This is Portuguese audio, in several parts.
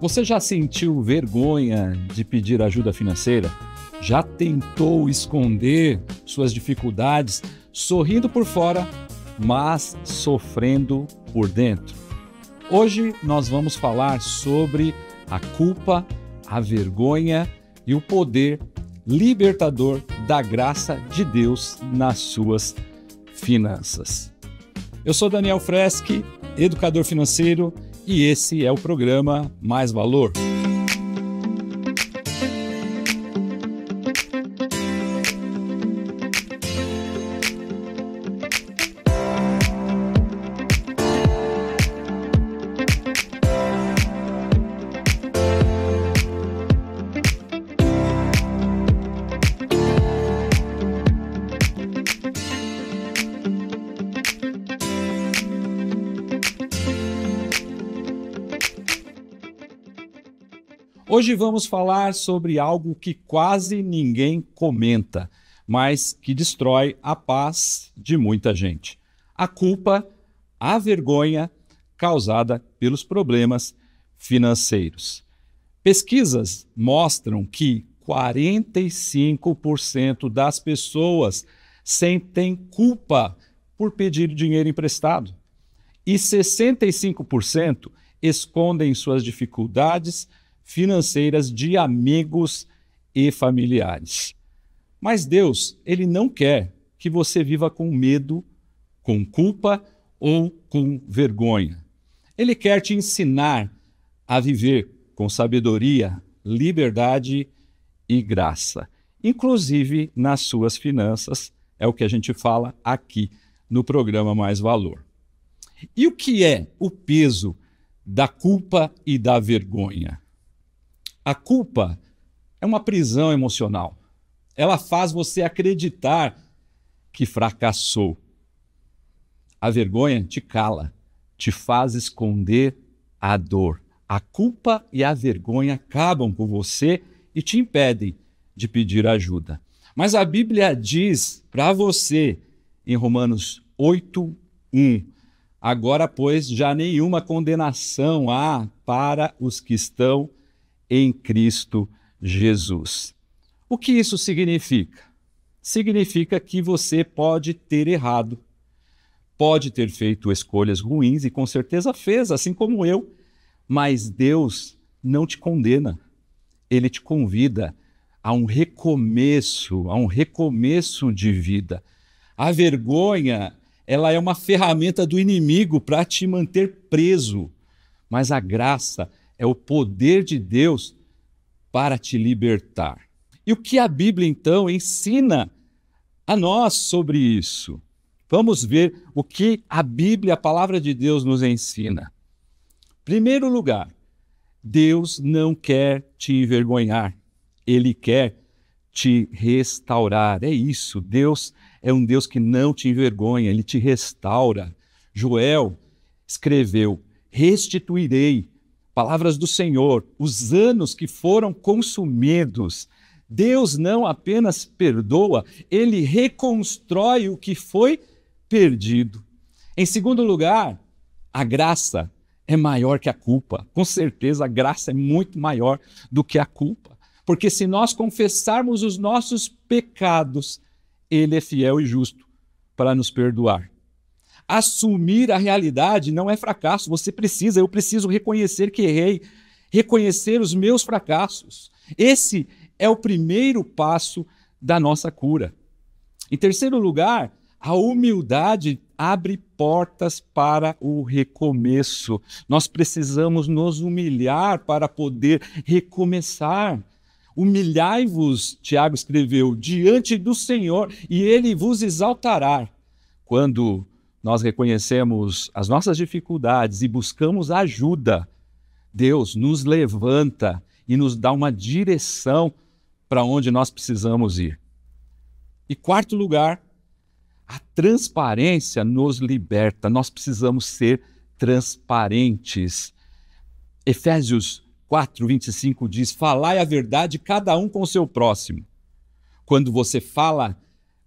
Você já sentiu vergonha de pedir ajuda financeira? Já tentou esconder suas dificuldades, sorrindo por fora, mas sofrendo por dentro? Hoje nós vamos falar sobre a culpa, a vergonha e o poder libertador da graça de Deus nas suas finanças. Eu sou Daniel Freschi, educador financeiro, e esse é o programa Mais Valor. Hoje vamos falar sobre algo que quase ninguém comenta, mas que destrói a paz de muita gente. A culpa, a vergonha causada pelos problemas financeiros. Pesquisas mostram que 45% das pessoas sentem culpa por pedir dinheiro emprestado e 65% escondem suas dificuldades financeiras de amigos e familiares. Mas Deus, Ele não quer que você viva com medo, com culpa ou com vergonha. Ele quer te ensinar a viver com sabedoria, liberdade e graça, inclusive nas suas finanças, é o que a gente fala aqui no programa Mais Valor. E o que é o peso da culpa e da vergonha? A culpa é uma prisão emocional. Ela faz você acreditar que fracassou. A vergonha te cala, te faz esconder a dor. A culpa e a vergonha acabam com você e te impedem de pedir ajuda. Mas a Bíblia diz para você, em Romanos 8:1, agora, pois, já nenhuma condenação há para os que estão em Cristo Jesus. O que isso significa? Significa que você pode ter errado, pode ter feito escolhas ruins e com certeza fez, assim como eu, mas Deus não te condena. Ele te convida a um recomeço de vida. A vergonha, ela é uma ferramenta do inimigo para te manter preso, mas a graça é o poder de Deus para te libertar. E o que a Bíblia, então, ensina a nós sobre isso? Vamos ver o que a Bíblia, a palavra de Deus, nos ensina. Em primeiro lugar, Deus não quer te envergonhar. Ele quer te restaurar. É isso, Deus é um Deus que não te envergonha, Ele te restaura. Joel escreveu: restituirei, palavras do Senhor, os anos que foram consumidos. Deus não apenas perdoa, Ele reconstrói o que foi perdido. Em segundo lugar, a graça é maior que a culpa. Com certeza, a graça é muito maior do que a culpa. Porque se nós confessarmos os nossos pecados, Ele é fiel e justo para nos perdoar. Assumir a realidade não é fracasso, eu preciso reconhecer que errei, reconhecer os meus fracassos. Esse é o primeiro passo da nossa cura. Em terceiro lugar, a humildade abre portas para o recomeço. Nós precisamos nos humilhar para poder recomeçar. Humilhai-vos, Tiago escreveu, diante do Senhor, e Ele vos exaltará. Quando nós reconhecemos as nossas dificuldades e buscamos ajuda, Deus nos levanta e nos dá uma direção para onde nós precisamos ir. E quarto lugar, a transparência nos liberta. Nós precisamos ser transparentes. Efésios 4:25 diz: falai a verdade cada um com o seu próximo. Quando você fala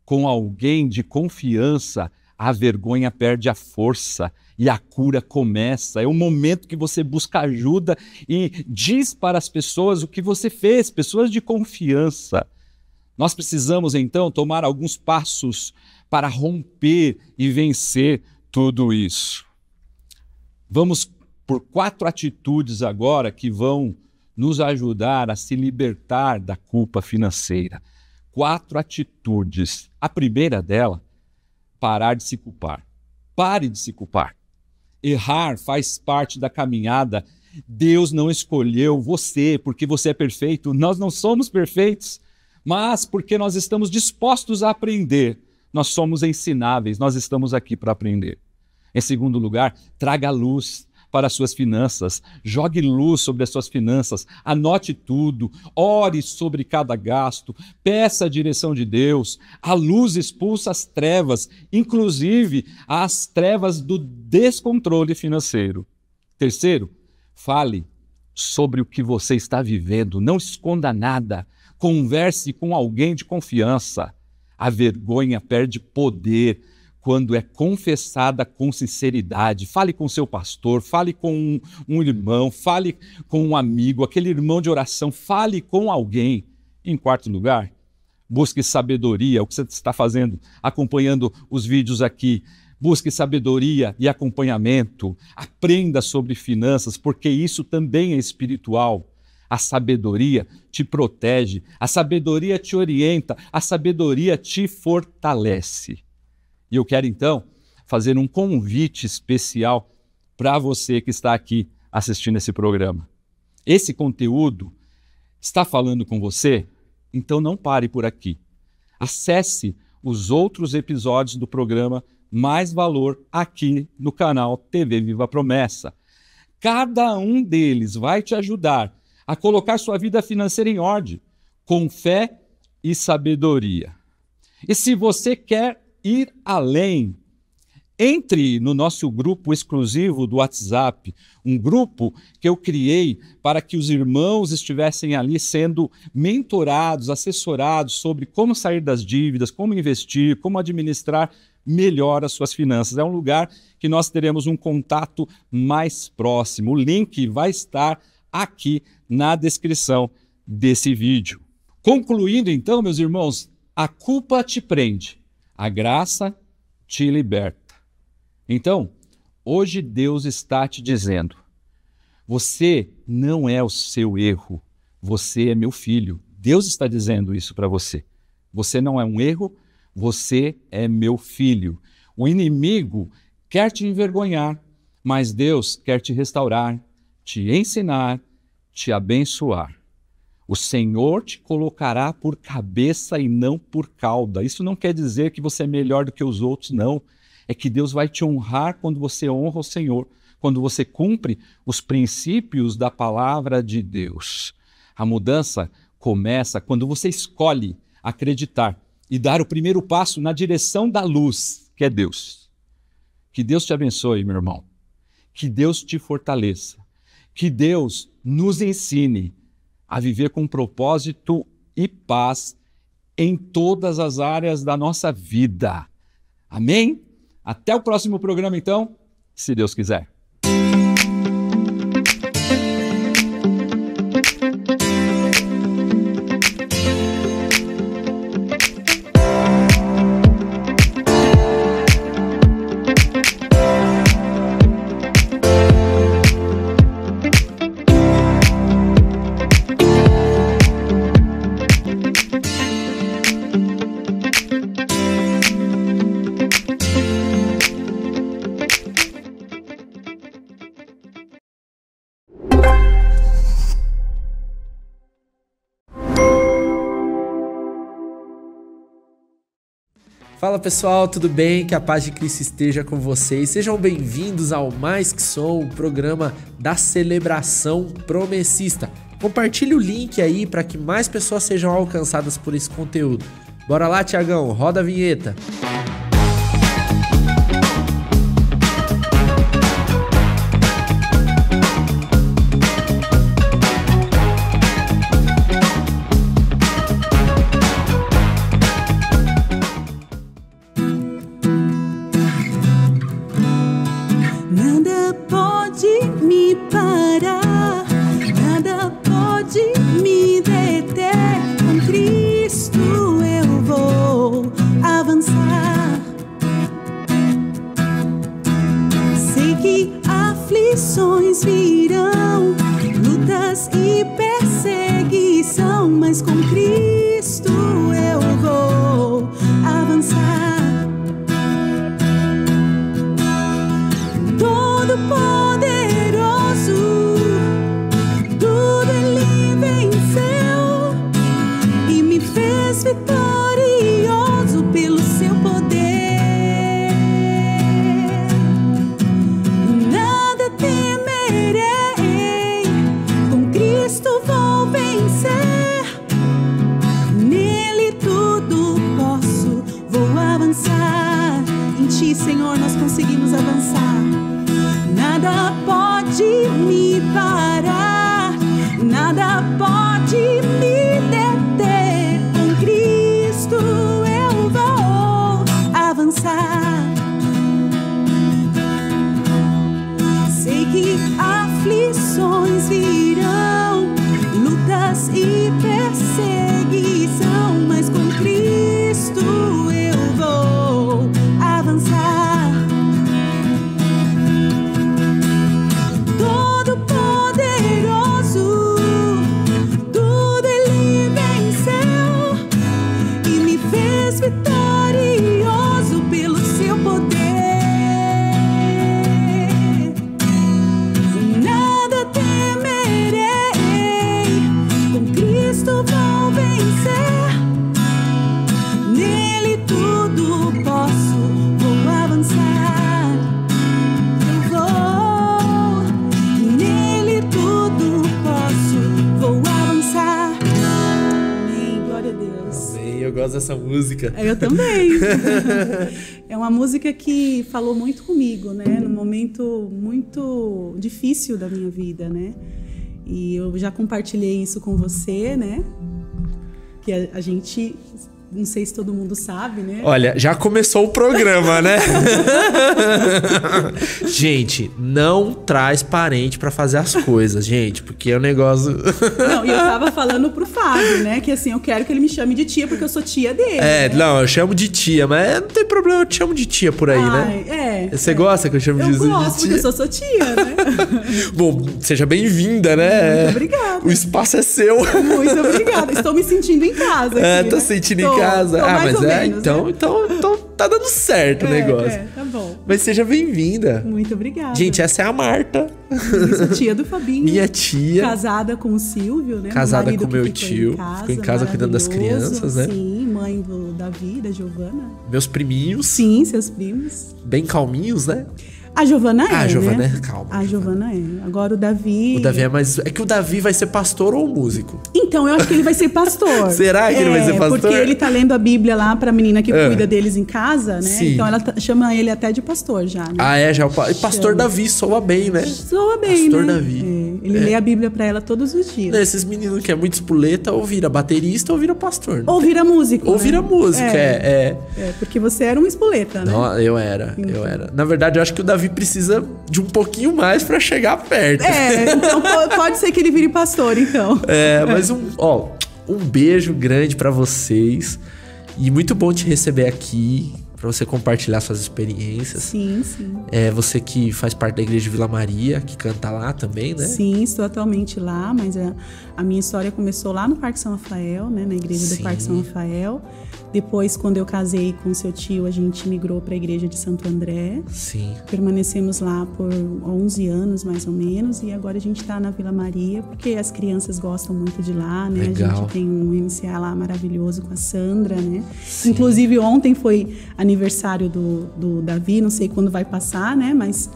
com alguém de confiança, a vergonha perde a força e a cura começa. É o momento que você busca ajuda e diz para as pessoas o que você fez, pessoas de confiança. Nós precisamos, então, tomar alguns passos para romper e vencer tudo isso. Vamos por 4 atitudes agora que vão nos ajudar a se libertar da culpa financeira. 4 atitudes. A primeira dela, parar de se culpar. Pare de se culpar. Errar faz parte da caminhada. Deus não escolheu você porque você é perfeito. Nós não somos perfeitos, mas porque nós estamos dispostos a aprender. Nós somos ensináveis, nós estamos aqui para aprender. Em segundo lugar, traga luz para as suas finanças, jogue luz sobre as suas finanças, anote tudo, ore sobre cada gasto, peça a direção de Deus. A luz expulsa as trevas, inclusive as trevas do descontrole financeiro. Terceiro, fale sobre o que você está vivendo, não esconda nada, converse com alguém de confiança. A vergonha perde poder quando é confessada com sinceridade. Fale com seu pastor, fale com um irmão, fale com um amigo, aquele irmão de oração, fale com alguém. Em quarto lugar, busque sabedoria, o que você está fazendo, acompanhando os vídeos aqui. Busque sabedoria e acompanhamento, aprenda sobre finanças, porque isso também é espiritual. A sabedoria te protege, a sabedoria te orienta, a sabedoria te fortalece. E eu quero, então, fazer um convite especial para você que está aqui assistindo esse programa. Esse conteúdo está falando com você? Então não pare por aqui. Acesse os outros episódios do programa Mais Valor aqui no canal TV Viva Promessa. Cada um deles vai te ajudar a colocar sua vida financeira em ordem, com fé e sabedoria. E se você quer ir além, entre no nosso grupo exclusivo do WhatsApp, um grupo que eu criei para que os irmãos estivessem ali sendo mentorados, assessorados sobre como sair das dívidas, como investir, como administrar melhor as suas finanças. É um lugar que nós teremos um contato mais próximo. O link vai estar aqui na descrição desse vídeo. Concluindo então, meus irmãos, a culpa te prende, a graça te liberta. Então, hoje Deus está te dizendo, você não é o seu erro, você é meu filho. Deus está dizendo isso para você. Você não é um erro, você é meu filho. O inimigo quer te envergonhar, mas Deus quer te restaurar, te ensinar, te abençoar. O Senhor te colocará por cabeça e não por cauda. Isso não quer dizer que você é melhor do que os outros, não. É que Deus vai te honrar quando você honra o Senhor, quando você cumpre os princípios da palavra de Deus. A mudança começa quando você escolhe acreditar e dar o primeiro passo na direção da luz, que é Deus. Que Deus te abençoe, meu irmão. Que Deus te fortaleça. Que Deus nos ensine a viver com propósito e paz em todas as áreas da nossa vida. Amém? Até o próximo programa, então, se Deus quiser. Fala pessoal, tudo bem? Que a paz de Cristo esteja com vocês. Sejam bem-vindos ao Mais Que Som, o programa da celebração promessista. Compartilhe o link aí para que mais pessoas sejam alcançadas por esse conteúdo. Bora lá, Tiagão, roda a vinheta. és vitorioso pelo seu poder. Nada temerei, com Cristo vou vencer. Nele tudo posso, vou avançar. Eu vou, nele tudo posso, vou avançar. Amém, glória a Deus. Amém, eu gosto dessa música. Eu também. É uma música que falou muito comigo, né? Num momento muito difícil da minha vida, né? E eu já compartilhei isso com você, né? Que a gente, não sei se todo mundo sabe, né? Olha, já começou o programa, né? Gente, não traz parente pra fazer as coisas, gente, porque é um negócio... Não, e eu tava falando pro Fábio, né? Que assim, eu quero que ele me chame de tia, porque eu sou tia dele. É, né? não, eu chamo de tia, mas não tem problema, eu te chamo de tia por aí, né? Você gosta que eu chame eu de gosto, tia? porque eu sou tia, né? Bom, seja bem-vinda, né? Muito obrigada. O espaço é seu. Muito obrigada. Estou me sentindo em casa aqui, Tô né? sentindo em casa. Tô mais Mas ou menos, então, né? então tá dando certo o negócio. Tá bom. Mas seja bem-vinda. Muito obrigada. Gente, essa é a Marta. Isso, tia do Fabinho. Minha tia. Casada com o Silvio, né? Casada marido com meu que tio. Ficou em casa cuidando das crianças, né? Sim, mãe do Davi, da Giovana. Meus priminhos. Sim, seus primos. Bem calminhos, né? A Giovana é, a Giovana né? é calma. A Giovana é. Agora o Davi... O Davi é mais... É que o Davi vai ser pastor ou músico? Então, eu acho que ele vai ser pastor. Será que ele vai ser pastor? Porque ele tá lendo a Bíblia lá pra menina que cuida deles em casa, né? Sim. Então ela chama ele até de pastor já, né? Ah, é? Já e pastor Davi soa bem, né? Soa bem, pastor né? Davi. Ele lê a Bíblia pra ela todos os dias. Esses meninos que é muito espoleta, ou vira baterista ou vira pastor. Ou vira músico. Ou né? vira música, porque você era um espoleta, né? Não, eu era. Na verdade, eu acho que o Davi precisa de um pouquinho mais pra chegar perto. Então pode ser que ele vire pastor, então. Mas um beijo grande pra vocês. E muito bom te receber aqui, pra você compartilhar suas experiências. Sim, sim. Você que faz parte da Igreja de Vila Maria, que canta lá também, né? Sim, estou atualmente lá, mas a minha história começou lá no Parque São Rafael, né? Na igreja do Parque São Rafael. Depois, quando eu casei com seu tio, a gente migrou para a igreja de Santo André. Sim. Permanecemos lá por 11 anos, mais ou menos. E agora a gente está na Vila Maria, porque as crianças gostam muito de lá, né? Legal. A gente tem um MCA lá maravilhoso com a Sandra, né? Sim. Inclusive, ontem foi aniversário do Davi, não sei quando vai passar, né? Mas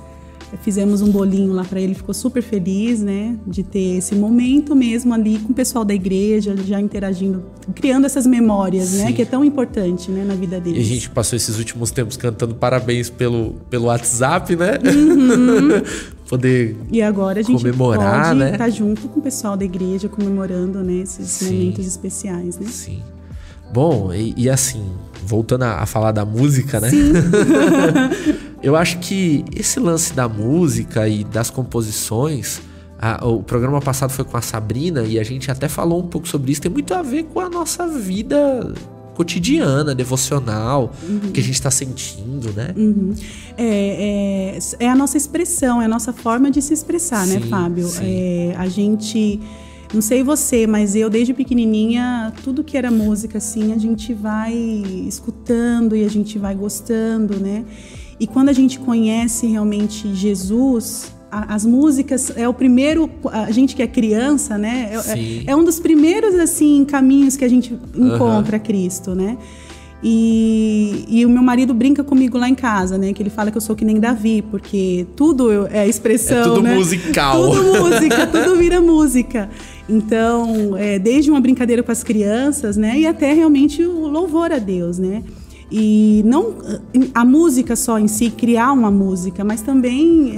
fizemos um bolinho lá para ele, ficou super feliz, né? De ter esse momento mesmo ali com o pessoal da igreja, já interagindo, criando essas memórias, né? Que é tão importante, né? Na vida deles. E a gente passou esses últimos tempos cantando parabéns pelo WhatsApp, né? Poder e agora a gente comemorar, pode né? estar junto com o pessoal da igreja, comemorando, né? Esses momentos especiais, né? Sim. Bom, e assim, voltando a falar da música, né? Sim. Eu acho que esse lance da música e das composições, o programa passado foi com a Sabrina e a gente até falou um pouco sobre isso, tem muito a ver com a nossa vida cotidiana, devocional, que a gente está sentindo, né? É a nossa expressão, é a nossa forma de se expressar, né, Fábio? A gente... Não sei você, mas eu desde pequenininha, tudo que era música, assim, a gente vai escutando e a gente vai gostando, né? E quando a gente conhece realmente Jesus, as músicas é o primeiro, a gente que é criança, né? É um dos primeiros, assim, caminhos que a gente encontra Cristo, né? E o meu marido brinca comigo lá em casa, né? Que ele fala que eu sou que nem Davi, porque tudo é expressão, é tudo, né? musical. Tudo música, tudo vira música. Então, desde uma brincadeira com as crianças, né? E até realmente o louvor a Deus, né? E não a música só em si, criar uma música, mas também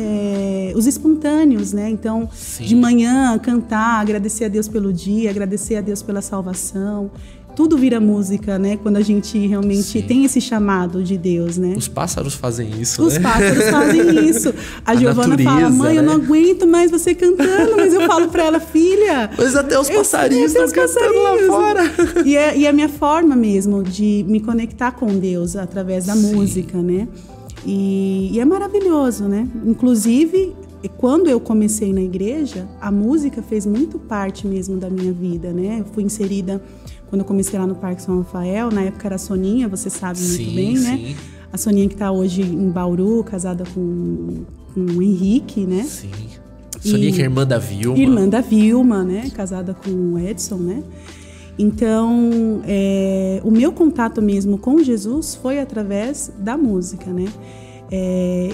os espontâneos, né? Então, de manhã, cantar, agradecer a Deus pelo dia, agradecer a Deus pela salvação. Tudo vira música, né? Quando a gente realmente tem esse chamado de Deus, né? Os pássaros fazem isso, né? Os pássaros fazem isso. A Giovana fala, mãe, eu não aguento mais você cantando, mas eu falo pra ela, filha... Mas até os passarinhos estão cantando lá fora. E a minha forma mesmo de me conectar com Deus através da música, né? E é maravilhoso, né? Inclusive... quando eu comecei na igreja, a música fez muito parte mesmo da minha vida, né? Eu fui inserida quando eu comecei lá no Parque São Rafael, na época era a Soninha, você sabe muito bem, né? A Soninha que está hoje em Bauru, casada com o Henrique, né? Sim. Soninha que é irmã da Vilma. Irmã da Vilma, né? Casada com o Edson, né? Então, o meu contato mesmo com Jesus foi através da música, né?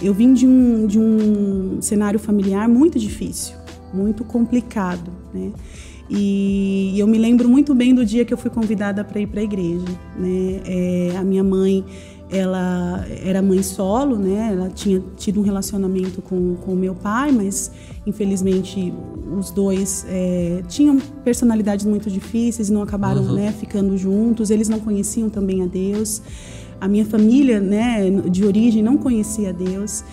Eu vim de um cenário familiar muito difícil, muito complicado, né? E eu me lembro muito bem do dia que eu fui convidada para ir para a igreja, né? A minha mãe, ela era mãe solo, né? Ela tinha tido um relacionamento com o meu pai, mas infelizmente os dois tinham personalidades muito difíceis e não acabaram, né, ficando juntos. Eles não conheciam também a Deus. A minha família, né, de origem não conhecia a Deus.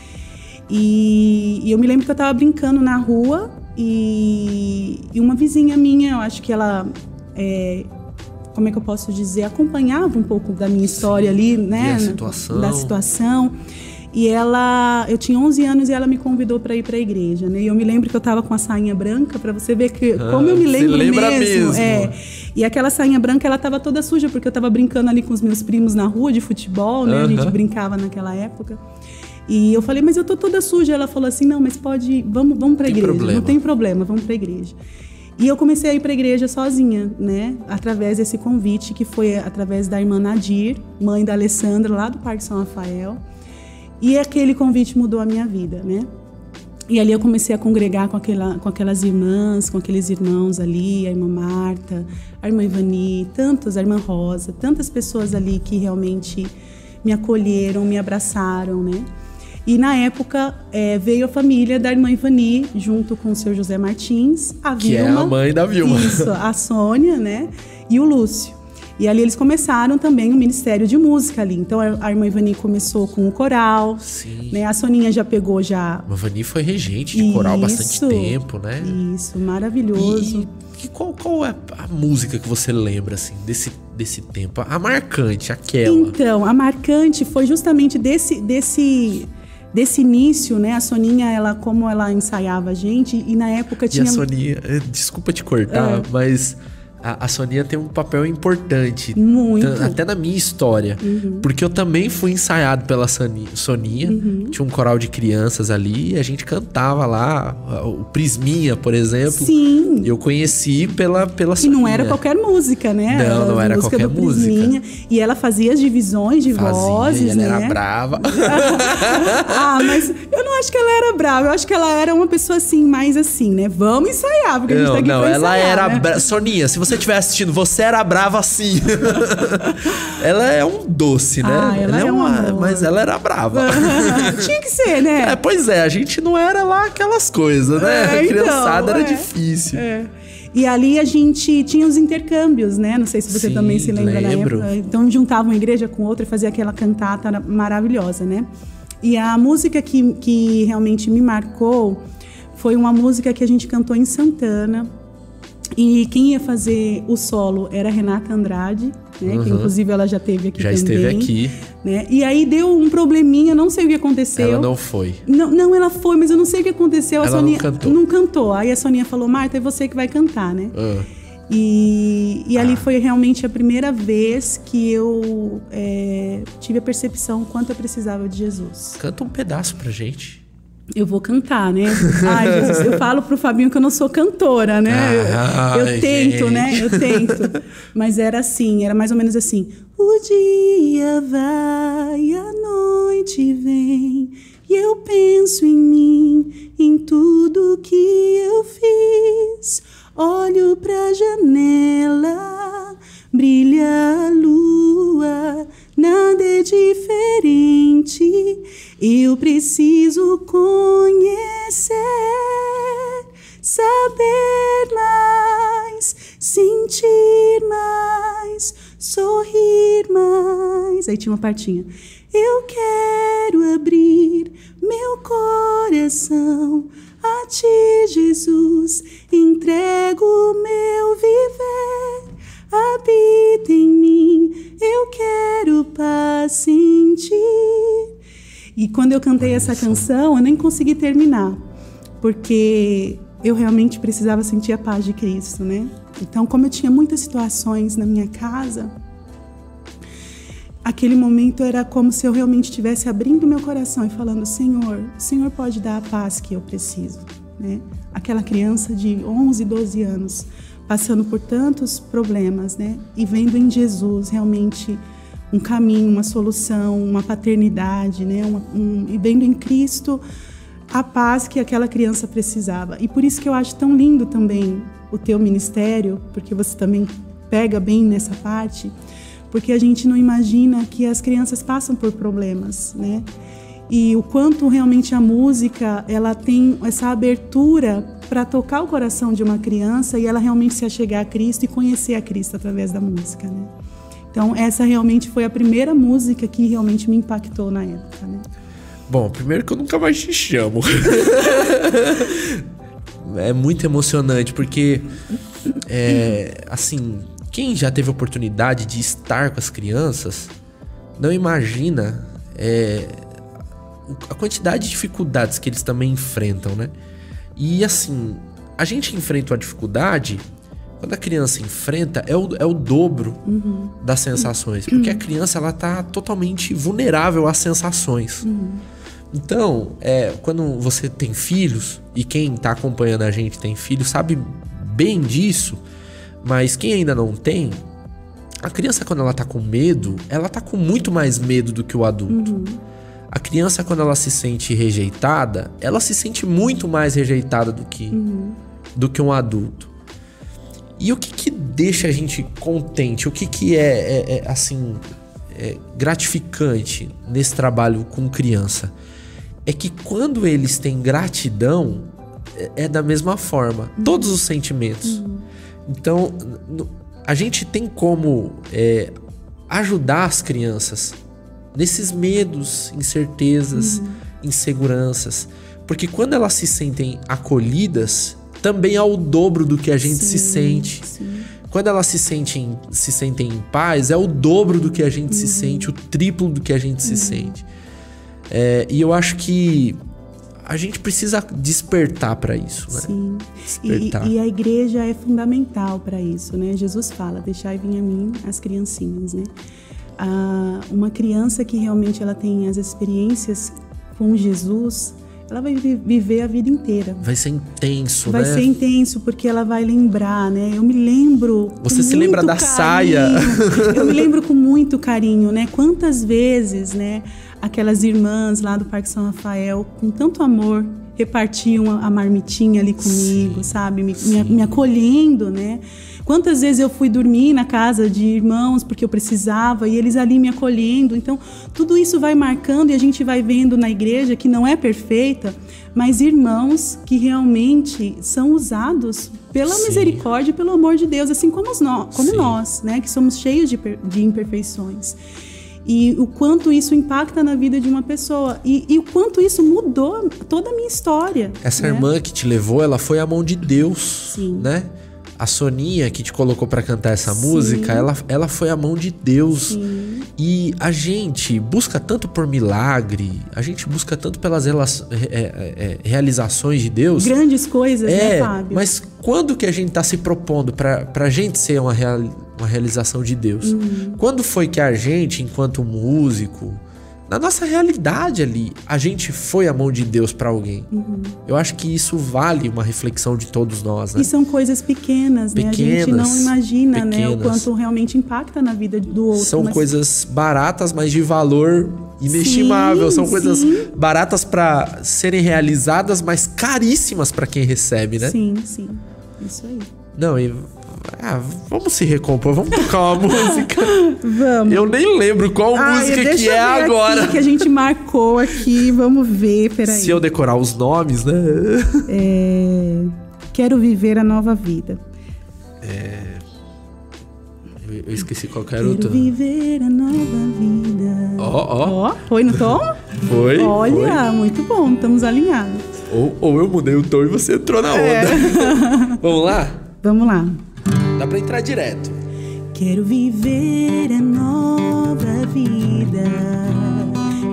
E eu me lembro que eu estava brincando na rua e uma vizinha minha, eu acho que ela, como é que eu posso dizer, acompanhava um pouco da minha história ali, né, da situação. E eu tinha 11 anos e ela me convidou para ir para a igreja, né? E eu me lembro que eu estava com a sainha branca, para você ver que como eu me lembro mesmo. E aquela sainha branca, ela estava toda suja, porque eu estava brincando ali com os meus primos na rua de futebol, né? A gente brincava naquela época. E eu falei, mas eu tô toda suja. Ela falou assim, não, mas pode, vamos para a igreja. Não tem problema, vamos para a igreja. E eu comecei a ir para a igreja sozinha, né? Através desse convite, que foi através da irmã Nadir, mãe da Alessandra, lá do Parque São Rafael. E aquele convite mudou a minha vida, né? E ali eu comecei a congregar com aquelas irmãs, com aqueles irmãos ali, a irmã Marta, a irmã Ivani, a irmã Rosa, tantas pessoas ali que realmente me acolheram, me abraçaram, né? E na época veio a família da irmã Ivani, junto com o seu José Martins, a Vilma. Que é a mãe da Vilma. Isso, a Sônia, né? E o Lúcio. E ali eles começaram também o ministério de música ali. Então a irmã Ivani começou com o coral. Sim. Né? A Soninha já pegou já... A irmã Ivani foi regente de coral há bastante tempo, né? Isso, maravilhoso. E qual é a música que você lembra, assim, desse tempo? A marcante, aquela. Então, a marcante foi justamente desse início, né? A Soninha, como ela ensaiava a gente, e na época tinha... E a Soninha, desculpa te cortar, mas... A Soninha tem um papel importante. Muito. Até na minha história. Porque eu também fui ensaiado pela Soninha. Tinha um coral de crianças ali e a gente cantava lá. O Prisminha, por exemplo. Sim. Eu conheci pela Soninha. E não era qualquer música, né? Não era qualquer música. E ela fazia as divisões de vozes, e ela né? era brava. Mas eu não acho que ela era brava. Eu acho que ela era uma pessoa assim, mais assim, né? Vamos ensaiar, porque a gente tá aqui pra ensaiar, ela era né? Soninha, se você estiver assistindo, você era brava assim. Ela é um doce, né? Ela é mas ela era brava. Tinha que ser, né? Pois é, a gente não era lá aquelas coisas, né? Criançada era difícil. E ali a gente tinha os intercâmbios, né? Não sei se você também se lembra da época. Então juntava uma igreja com outra e fazia aquela cantata maravilhosa, né? E a música que realmente me marcou foi uma música que a gente cantou em Santana. E quem ia fazer o solo era a Renata Andrade, né? Que inclusive ela já esteve aqui também. Já esteve aqui. Né? E aí deu um probleminha, não sei o que aconteceu. Ela não foi. Não, ela foi, mas eu não sei o que aconteceu. Ela Soninha não cantou. Aí a Soninha falou, Marta, é você que vai cantar, né? E ali foi realmente a primeira vez que eu tive a percepção quanto eu precisava de Jesus. Canta um pedaço pra gente. Eu vou cantar, né? Ai, Jesus, eu falo pro Fabinho que eu não sou cantora, né? Eu tento, gente. Né? Eu tento. Mas era assim, era mais ou menos assim. O dia vai, a noite vem, e eu penso em mim, em tudo que eu fiz. Olho pra janela, brilha a lua, nada é diferente. Eu preciso conhecer, saber mais, sentir mais, sorrir mais. Aí tinha uma partinha. Eu quero abrir meu coração a ti, Jesus. Entrego o meu viver, habita em mim. Eu quero paz sentir. E quando eu cantei essa canção, eu nem consegui terminar. porque eu realmente precisava sentir a paz de Cristo, né? Então, como eu tinha muitas situações na minha casa, aquele momento era como se eu realmente estivesse abrindo meu coração e falando: Senhor, o Senhor pode dar a paz que eu preciso, né? Aquela criança de 11, 12 anos, passando por tantos problemas, né? E vendo em Jesus realmente um caminho, uma solução, uma paternidade, né? E vendo em Cristo a paz que aquela criança precisava. E por isso que eu acho tão lindo também o teu ministério, porque você também pega bem nessa parte, porque a gente não imagina que as crianças passam por problemas, né? E o quanto realmente a música, ela tem essa abertura para tocar o coração de uma criança e ela realmente se achegar a Cristo e conhecer a Cristo através da música, né? Então, essa realmente foi a primeira música que realmente me impactou na época, né? Bom, primeiro que eu nunca mais te chamo. É muito emocionante, porque, assim, quem já teve a oportunidade de estar com as crianças, não imagina a quantidade de dificuldades que eles também enfrentam, né? E, assim, a gente enfrenta a dificuldade... Quando a criança enfrenta, é o dobro das sensações. Porque a criança, ela tá totalmente vulnerável às sensações. Então, quando você tem filhos, e quem tá acompanhando a gente tem filhos, sabe bem disso, mas quem ainda não tem, a criança, quando ela tá com medo, ela tá com muito mais medo do que o adulto. A criança, quando ela se sente rejeitada, ela se sente muito mais rejeitada do que um adulto. E o que deixa a gente contente? O que é gratificante nesse trabalho com criança? É que quando eles têm gratidão, é da mesma forma. Todos os sentimentos. Então, a gente tem como ajudar as crianças nesses medos, incertezas, inseguranças. Porque quando elas se sentem acolhidas, também é o dobro do que a gente se sente. Sim. Quando elas se sentem em paz, é o dobro do que a gente se sente, o triplo do que a gente se sente. E eu acho que a gente precisa despertar para isso, né? Sim. E a igreja é fundamental para isso, né? Jesus fala: deixai vir a mim as criancinhas, né? Uma criança que realmente ela tem as experiências com Jesus, ela vai viver a vida inteira. Vai ser intenso, né? Vai ser intenso, porque ela vai lembrar, né? Eu me lembro... Você se lembra da saia? Eu me lembro com muito carinho, né? Quantas vezes, né? Aquelas irmãs lá do Parque São Rafael, com tanto amor, repartiam a marmitinha ali comigo, sim, sabe? Me acolhendo, né? Quantas vezes eu fui dormir na casa de irmãos porque eu precisava e eles ali me acolhendo. Então, tudo isso vai marcando e a gente vai vendo na igreja que não é perfeita, mas irmãos que realmente são usados pela sim, misericórdia e pelo amor de Deus, assim como nós, né? Que somos cheios de imperfeições. E o quanto isso impacta na vida de uma pessoa. E o quanto isso mudou toda a minha história. Essa irmã que te levou, ela foi a mão de Deus, sim, né? A Soninha que te colocou pra cantar essa sim, música, ela foi a mão de Deus. Sim. E a gente busca tanto por milagre, a gente busca tanto pelas realizações de Deus. Grandes coisas, né, Fábio? Mas quando que a gente tá se propondo pra gente ser uma realização de Deus? Quando foi que a gente, enquanto músico, na nossa realidade ali, a gente foi a mão de Deus pra alguém? Eu acho que isso vale uma reflexão de todos nós, né? E são coisas pequenas, né? A gente não imagina, né, o quanto realmente impacta na vida do outro. São coisas baratas, mas de valor inestimável. Sim, são coisas baratas pra serem realizadas, mas caríssimas pra quem recebe, né? Sim, sim. Isso aí. Não, vamos se recompor, vamos tocar uma música. Vamos. Eu nem lembro qual música que é agora. Aqui, que a gente marcou aqui, vamos ver, peraí. Se eu decorar os nomes, né? Quero viver a nova vida. Eu esqueci qual que era o tom. Quero viver a nova vida. Ó. Foi no tom? Foi. Olha, foi. Muito bom, estamos alinhados. Ou eu mudei o tom e você entrou na onda. Vamos lá? Vamos lá. Dá pra entrar direto. Quero viver a nova vida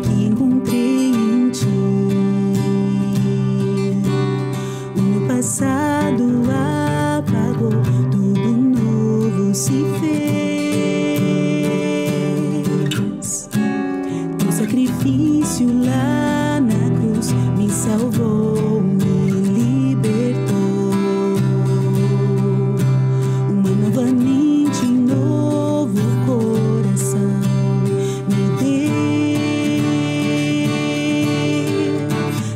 que encontrei em ti. sacrifício lá na cruz me salvou, me libertou. Uma nova mente, um novo coração me deu.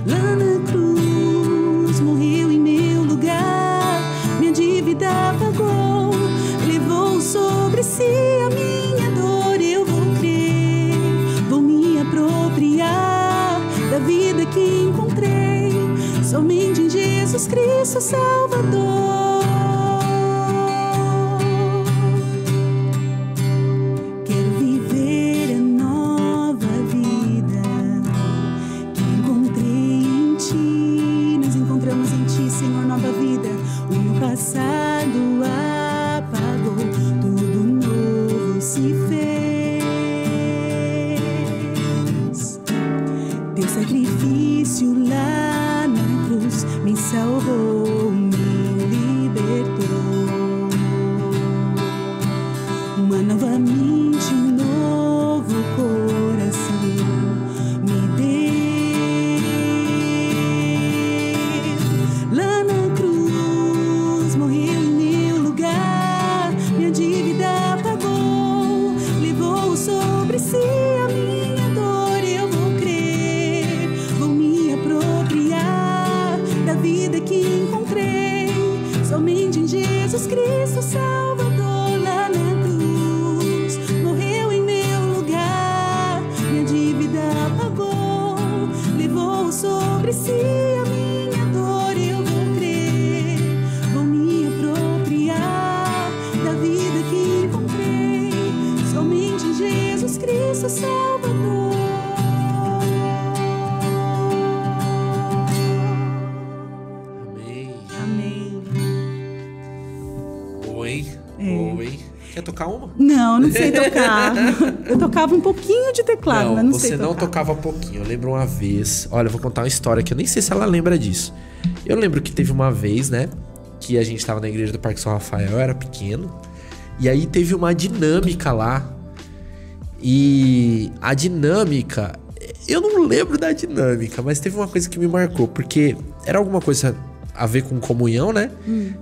Lá na cruz morreu em meu lugar, minha dívida pagou, levou sobre si a minha dor. Eu vou crer, vou me apropriar da vida que encontrei somente em Jesus Cristo Salvador. Quero viver a nova vida que encontrei em Ti. Nós encontramos em Ti, Senhor, nova vida. O meu passado apagou, tudo novo se fez. Teu sacrifício lá na cruz me salvou, me libertou. Uma nova mente, um novo coração me deu. Lá na cruz morreu em meu lugar, minha dívida pagou, levou sobre si a minha dor. Eu vou crer, vou me apropriar da vida que encontrei somente em Jesus Cristo Salvador. Lá na cruz morreu em meu lugar, minha dívida pagou, levou sobre si a minha dor. Eu vou crer, vou me apropriar da vida que encontrei somente em Jesus Cristo Salvador. Amém. Amém. Oi. Oi. Quer tocar uma? Não, não sei tocar. Eu tocava um pouquinho de teclado, mas não sei você tocar. não tocava pouquinho. Eu lembro uma vez... Olha, eu vou contar uma história que eu nem sei se ela lembra disso. Eu lembro que teve uma vez, né? Que a gente tava na igreja do Parque São Rafael, eu era pequeno. E aí teve uma dinâmica lá. E a dinâmica... Eu não lembro da dinâmica, mas teve uma coisa que me marcou. Porque era alguma coisa a ver com comunhão, né?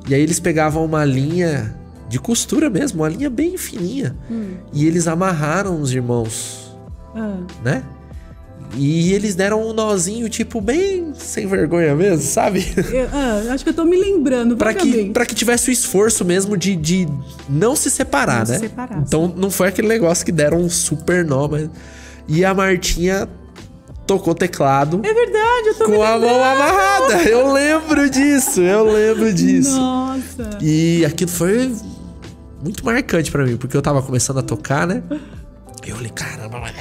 E aí eles pegavam uma linha de costura mesmo, uma linha bem fininha. E eles amarraram os irmãos, né? E eles deram um nozinho, tipo, bem sem vergonha mesmo, sabe? Acho que eu tô me lembrando pra que tivesse o esforço mesmo de não se separar, Não né? se separar, Então não foi aquele negócio que deram um super nó, mas... E a Martinha tocou teclado É verdade, eu tô me com a lembrando. mão amarrada. Eu lembro disso. Nossa. E aquilo foi muito marcante pra mim, porque eu tava começando a tocar, né? Eu falei, caramba, mas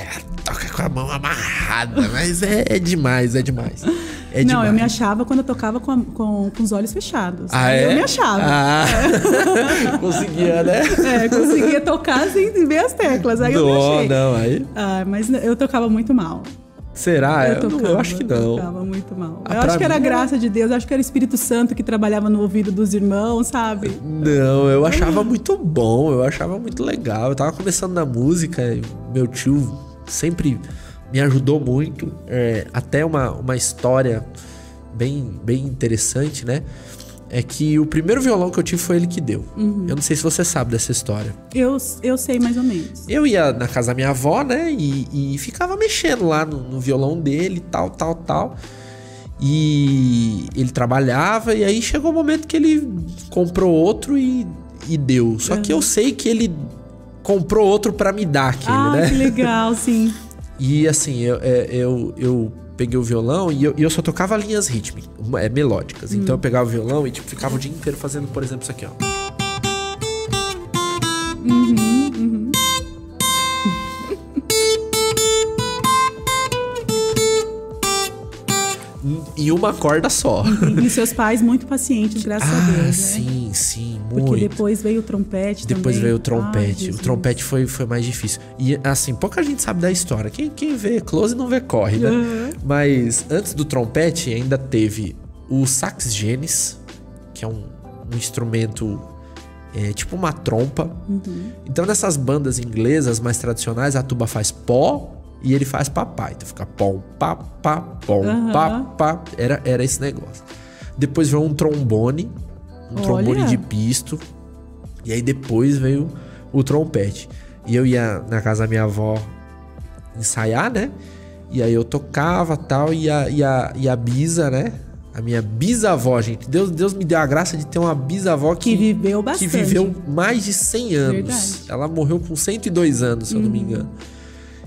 toca com a mão amarrada, mas é demais. É Não, demais. eu me achava quando eu tocava com os olhos fechados. Ah, é? Eu me achava. Conseguia, né? Conseguia tocar sem ver as teclas. Aí eu me achei. Não, aí... Mas eu tocava muito mal. Será? Eu acho que não. Eu tocava muito mal. Eu pra acho que era mim, graça de Deus. Eu acho que era o Espírito Santo que trabalhava no ouvido dos irmãos, sabe? Não, eu achava muito bom, eu achava muito legal. Eu tava começando na música, meu tio sempre me ajudou muito. Até uma história bem interessante, né? É que o primeiro violão que eu tive foi ele que deu. Eu não sei se você sabe dessa história. Eu sei mais ou menos. Eu ia na casa da minha avó, né? E ficava mexendo lá no violão dele, tal. E ele trabalhava, e aí chegou o momento que ele comprou outro e deu. Só que eu sei que ele comprou outro pra me dar aquele, né? Que legal, sim. E assim, eu peguei o violão e eu só tocava linhas rítmicas, melódicas. Então eu pegava o violão e tipo, ficava o dia inteiro fazendo, por exemplo, isso aqui, ó. E uma corda só. E seus pais muito pacientes, graças a Deus, né? Sim, muito. Porque depois veio o trompete Depois também. veio o trompete. Ai, o trompete foi mais difícil. E assim, pouca gente sabe da história. Quem vê close não vê corre, né? Mas antes do trompete ainda teve o sax genis, que é um instrumento tipo uma trompa. Então nessas bandas inglesas mais tradicionais, a tuba faz pó e ele faz papá. Então fica pom, pá, pá, pom, pá, pá. Era esse negócio. Depois veio um trombone de pisto. E aí depois veio o trompete. E eu ia na casa da minha avó ensaiar, né? E aí eu tocava e tal, e a bisa, né? A minha bisavó, gente. Deus me deu a graça de ter uma bisavó que viveu bastante. Que viveu mais de 100 anos. Verdade. Ela morreu com 102 anos, se eu não me engano.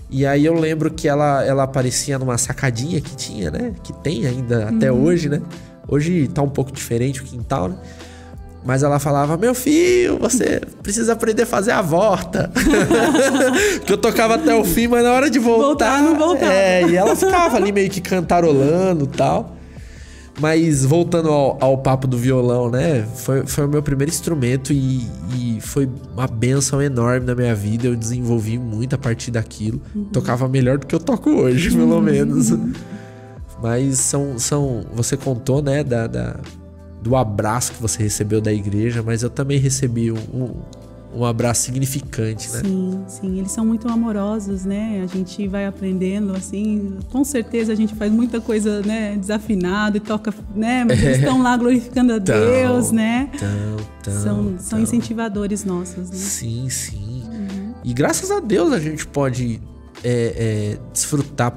E aí eu lembro que ela aparecia numa sacadinha que tinha, né? Que tem ainda até hoje, né? Hoje tá um pouco diferente o quintal, né? Mas ela falava, meu filho, você precisa aprender a fazer a volta. Porque eu tocava até o fim, mas na hora de voltar... não voltava. E ela ficava ali meio que cantarolando e tal. Mas voltando ao papo do violão, né? Foi o meu primeiro instrumento e foi uma bênção enorme na minha vida. Eu desenvolvi muito a partir daquilo. Tocava melhor do que eu toco hoje, pelo menos. Mas você contou, né? Do abraço que você recebeu da igreja, mas eu também recebi um abraço significante, né? Sim, eles são muito amorosos, né? A gente vai aprendendo, assim, com certeza a gente faz muita coisa, né, desafinado e toca, né? Mas eles estão lá glorificando a Deus, né? São incentivadores nossos, né? Sim. E graças a Deus a gente pode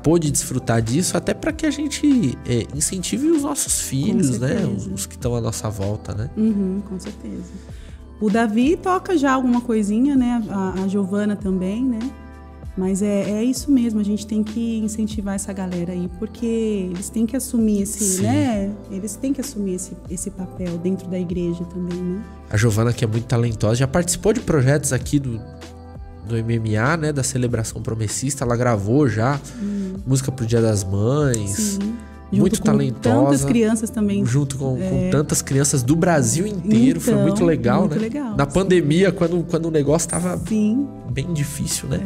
pôde desfrutar disso, até para que a gente incentive os nossos filhos, né? Os que estão à nossa volta, né? Com certeza. O Davi toca já alguma coisinha, né? A Giovana também, né? Mas é isso mesmo, a gente tem que incentivar essa galera aí, porque eles têm que assumir né? Eles têm que assumir esse papel dentro da igreja também, né? A Giovana, que é muito talentosa, já participou de projetos aqui do MMA, né? Da Celebração Promessista. Ela gravou já música pro Dia das Mães. Sim. Muito talentosa. Tantas crianças também. Junto com tantas crianças do Brasil inteiro. Foi muito legal, muito né? Legal, na pandemia, quando o negócio tava bem difícil, né?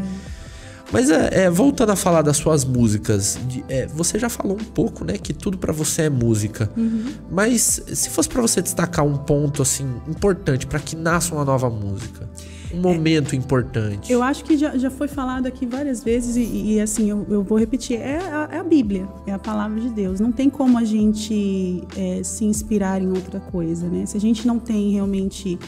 Mas voltando a falar das suas músicas, você já falou um pouco, né? Que tudo pra você é música. Mas se fosse pra você destacar um ponto, assim, importante pra que nasça uma nova música, um momento importante. Eu acho que já foi falado aqui várias vezes e assim, eu vou repetir, é a Bíblia, é a palavra de Deus. Não tem como a gente se inspirar em outra coisa, né? Se a gente não tem realmente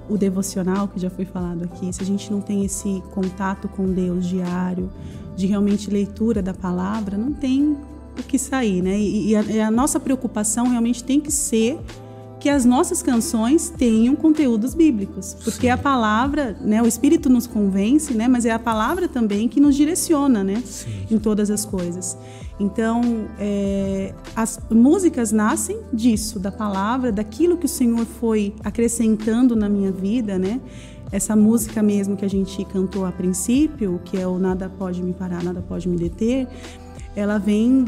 o devocional, que já foi falado aqui, se a gente não tem esse contato com Deus diário, de realmente leitura da palavra, não tem o que sair, né? E a nossa preocupação realmente tem que ser que as nossas canções tenham conteúdos bíblicos, porque a palavra, né, o Espírito nos convence, né, mas é a palavra também que nos direciona, né, em todas as coisas. Então, as músicas nascem disso, da palavra, daquilo que o Senhor foi acrescentando na minha vida, né? Essa música mesmo que a gente cantou a princípio, que é o Nada Pode Me Parar, Nada Pode Me Deter, ela vem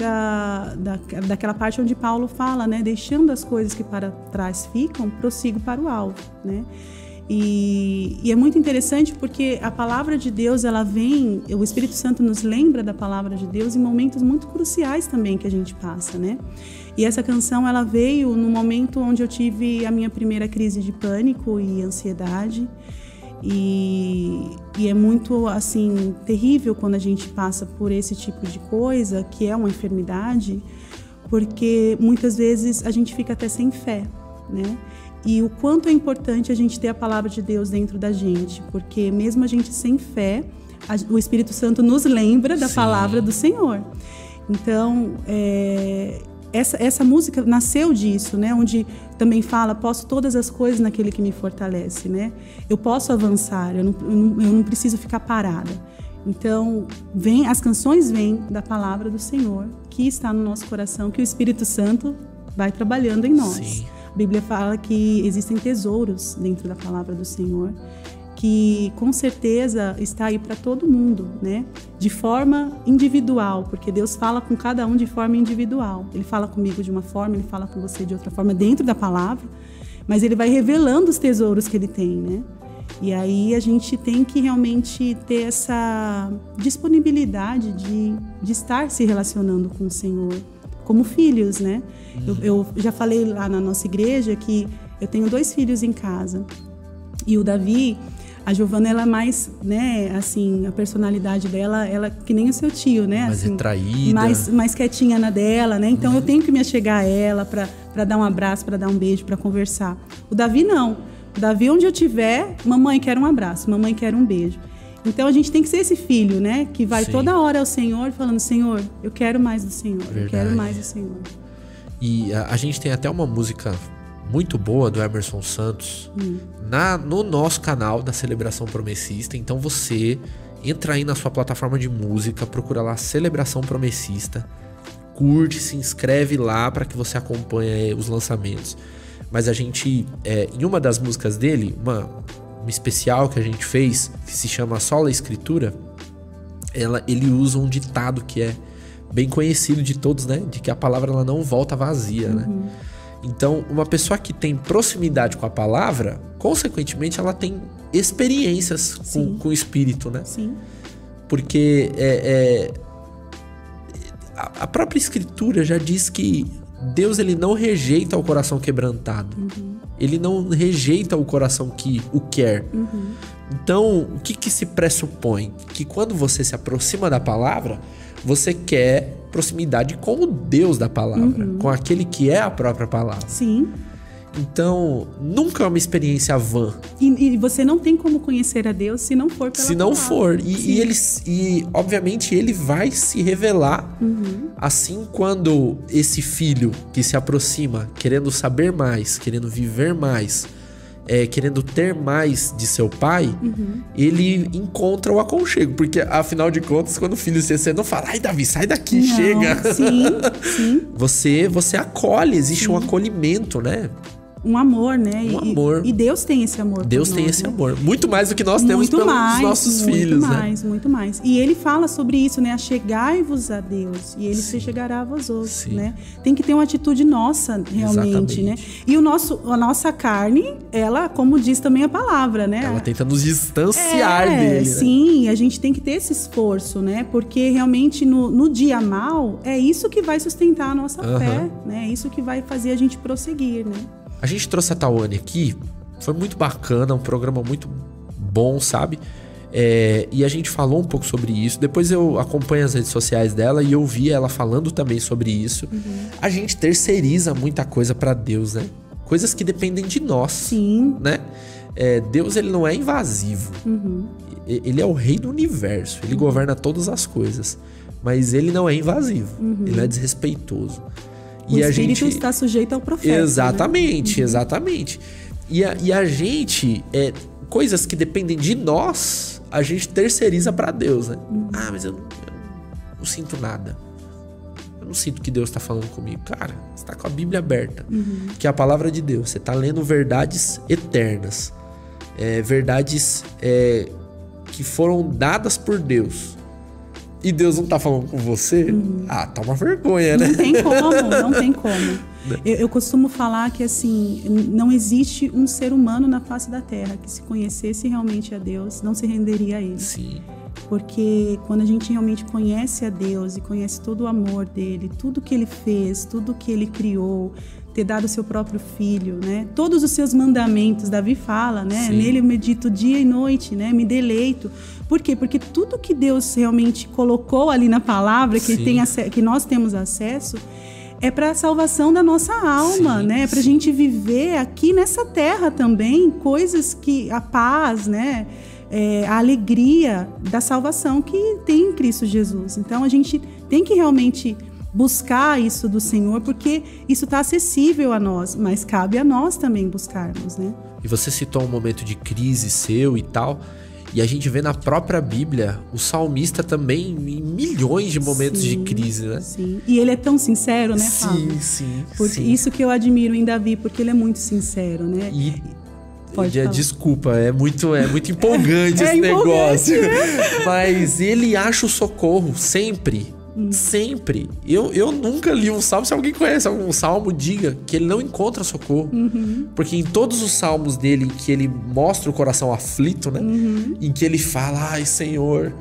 daquela parte onde Paulo fala, né? Deixando as coisas que para trás ficam, prossigo para o alvo, né? E é muito interessante porque a palavra de Deus, ela vem, o Espírito Santo nos lembra da palavra de Deus em momentos muito cruciais também que a gente passa, né? E essa canção, ela veio no momento onde eu tive a minha primeira crise de pânico e ansiedade. E é muito, assim, terrível quando a gente passa por esse tipo de coisa, que é uma enfermidade, porque muitas vezes a gente fica até sem fé, né? E o quanto é importante a gente ter a palavra de Deus dentro da gente, porque mesmo a gente sem fé, o Espírito Santo nos lembra da palavra do Senhor. Então, essa música nasceu disso, né? Onde também fala, posso todas as coisas naquele que me fortalece, né? Eu posso avançar, eu não preciso ficar parada. Então, as canções vêm da palavra do Senhor, que está no nosso coração, que o Espírito Santo vai trabalhando em nós. Sim. A Bíblia fala que existem tesouros dentro da palavra do Senhor, que com certeza está aí para todo mundo, né? De forma individual, porque Deus fala com cada um de forma individual. Ele fala comigo de uma forma, Ele fala com você de outra forma, dentro da palavra, mas Ele vai revelando os tesouros que Ele tem, né? E aí a gente tem que realmente ter essa disponibilidade de estar se relacionando com o Senhor, como filhos, né? Eu já falei lá na nossa igreja que eu tenho 2 filhos em casa. E o Davi, A Giovana, ela é mais, né, assim, a personalidade dela, ela que nem o seu tio, né? Mais assim, retraída. Mais quietinha na dela, né? Então eu tenho que me achegar a ela para dar um abraço, para dar um beijo, para conversar. O Davi não. O Davi, onde eu tiver, mamãe quer um abraço, mamãe quer um beijo. Então a gente tem que ser esse filho, né? Que vai toda hora ao Senhor falando, Senhor, eu quero mais do Senhor, eu quero mais do Senhor. E a gente tem até uma música muito boa do Emerson Santos no nosso canal da Celebração Promessista. Então você entra aí na sua plataforma de música, procura lá Celebração Promessista, curte, se inscreve lá para que você acompanhe os lançamentos. Mas a gente, em uma das músicas dele, uma especial que a gente fez, que se chama Sola Escritura, ele usa um ditado que é bem conhecido de todos, né? De que a palavra ela não volta vazia, né? Então, uma pessoa que tem proximidade com a palavra, consequentemente, ela tem experiências com o Espírito, né? Sim. Porque a própria Escritura já diz que Deus, ele não rejeita o coração quebrantado. Ele não rejeita o coração que o quer. Então, o que se pressupõe? Que quando você se aproxima da palavra, você quer proximidade com o Deus da palavra, com aquele que é a própria palavra. Sim. Então, nunca é uma experiência vã. E você não tem como conhecer a Deus se não for pela Se não palavra. for. E obviamente, ele vai se revelar. Assim, quando esse filho que se aproxima, querendo saber mais, querendo viver mais, querendo ter mais de seu pai, ele encontra o aconchego. Porque, afinal de contas, quando o filho você não fala, ai, Davi, sai daqui, Não, chega. Sim. Você acolhe, existe um acolhimento, né? Um amor, né? Amor. E Deus tem esse amor. Deus tem esse amor. Muito mais do que nós temos pelos nossos filhos, né? Muito mais. E ele fala sobre isso, né? Achegai-vos a Deus e ele se chegará a vós outros, né? Tem que ter uma atitude nossa, realmente, né? E a nossa carne, ela, como diz também a palavra, né? Ela tenta nos distanciar dele, né? Sim, a gente tem que ter esse esforço, né? Porque realmente no dia mal, é isso que vai sustentar a nossa fé, né? É isso que vai fazer a gente prosseguir, né? A gente trouxe a Tawane aqui, foi muito bacana, um programa muito bom, sabe? E a gente falou um pouco sobre isso. Depois eu acompanho as redes sociais dela e eu vi ela falando também sobre isso. A gente terceiriza muita coisa pra Deus, né? Coisas que dependem de nós. Sim. Né? Deus, ele não é invasivo. Ele é o rei do universo. Ele governa todas as coisas. Mas ele não é invasivo. Ele não é desrespeitoso. O espírito está sujeito ao profeta. Exatamente, né? Exatamente. E a gente, coisas que dependem de nós, a gente terceiriza para Deus, né? Ah, mas eu não sinto nada. Eu não sinto que Deus está falando comigo. Cara, você está com a Bíblia aberta, que é a palavra de Deus. Você está lendo verdades eternas. Verdades que foram dadas por Deus. E Deus não tá falando com você? Ah, tá uma vergonha, né? Não tem como. Eu costumo falar que, assim, não existe um ser humano na face da Terra que, se conhecesse realmente a Deus, não se renderia a Ele. Sim. Porque quando a gente realmente conhece a Deus e conhece todo o amor dele, tudo que ele fez, tudo que ele criou, ter dado o seu próprio filho, né? Todos os seus mandamentos, Davi fala, né? Sim. Nele eu medito dia e noite, né? Me deleito. Por quê? Porque tudo que Deus realmente colocou ali na palavra, que nós temos acesso, é para a salvação da nossa alma, né? É para a gente viver aqui nessa terra também coisas que a paz, né? A alegria da salvação que tem em Cristo Jesus. Então a gente tem que realmente buscar isso do Senhor, porque isso está acessível a nós, mas cabe a nós também buscarmos, né? E você citou um momento de crise seu e tal, e a gente vê na própria Bíblia o salmista também em milhões de momentos de crise, né? Sim, e ele é tão sincero, né, Fábio? Sim. Isso que eu admiro em Davi, porque ele é muito sincero, né? Desculpa, é muito empolgante esse negócio. Mas ele acha o socorro sempre. Sempre. Eu nunca li um salmo. Se alguém conhece algum salmo, diga que ele não encontra socorro. Porque em todos os salmos dele, em que ele mostra o coração aflito, né? Em que ele fala, ai, Senhor,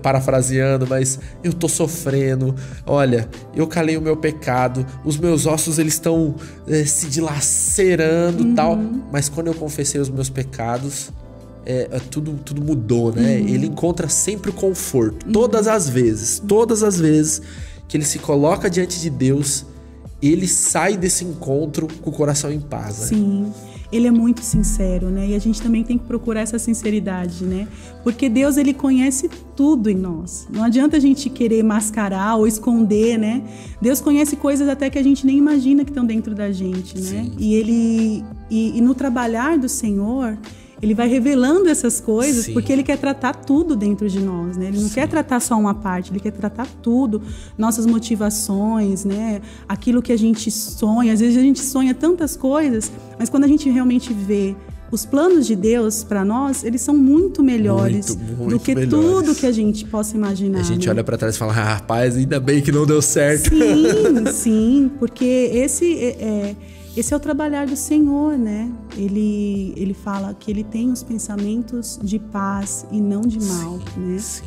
parafraseando, mas eu tô sofrendo. Olha, eu calei o meu pecado, os meus ossos eles estão se dilacerando e tal. Mas quando eu confessei os meus pecados, tudo mudou, né? Ele encontra sempre o conforto. Todas as vezes que ele se coloca diante de Deus, ele sai desse encontro com o coração em paz, né? Sim. Ele é muito sincero, né? E a gente também tem que procurar essa sinceridade, né? Porque Deus, ele conhece tudo em nós. Não adianta a gente querer mascarar ou esconder, né? Deus conhece coisas até que a gente nem imagina que estão dentro da gente, né? Sim. E no trabalhar do Senhor, ele vai revelando essas coisas. Sim. Porque ele quer tratar tudo dentro de nós, né? Ele não Sim. quer tratar só uma parte, ele quer tratar tudo. Nossas motivações, né? Aquilo que a gente sonha. Às vezes a gente sonha tantas coisas, mas quando a gente realmente vê os planos de Deus para nós, eles são muito melhores do que tudo que a gente possa imaginar. A gente olha para trás e fala, rapaz, ainda bem que não deu certo. Sim, sim, porque esse é o trabalhar do Senhor, né? Ele fala que ele tem os pensamentos de paz e não de mal, sim, né? Sim.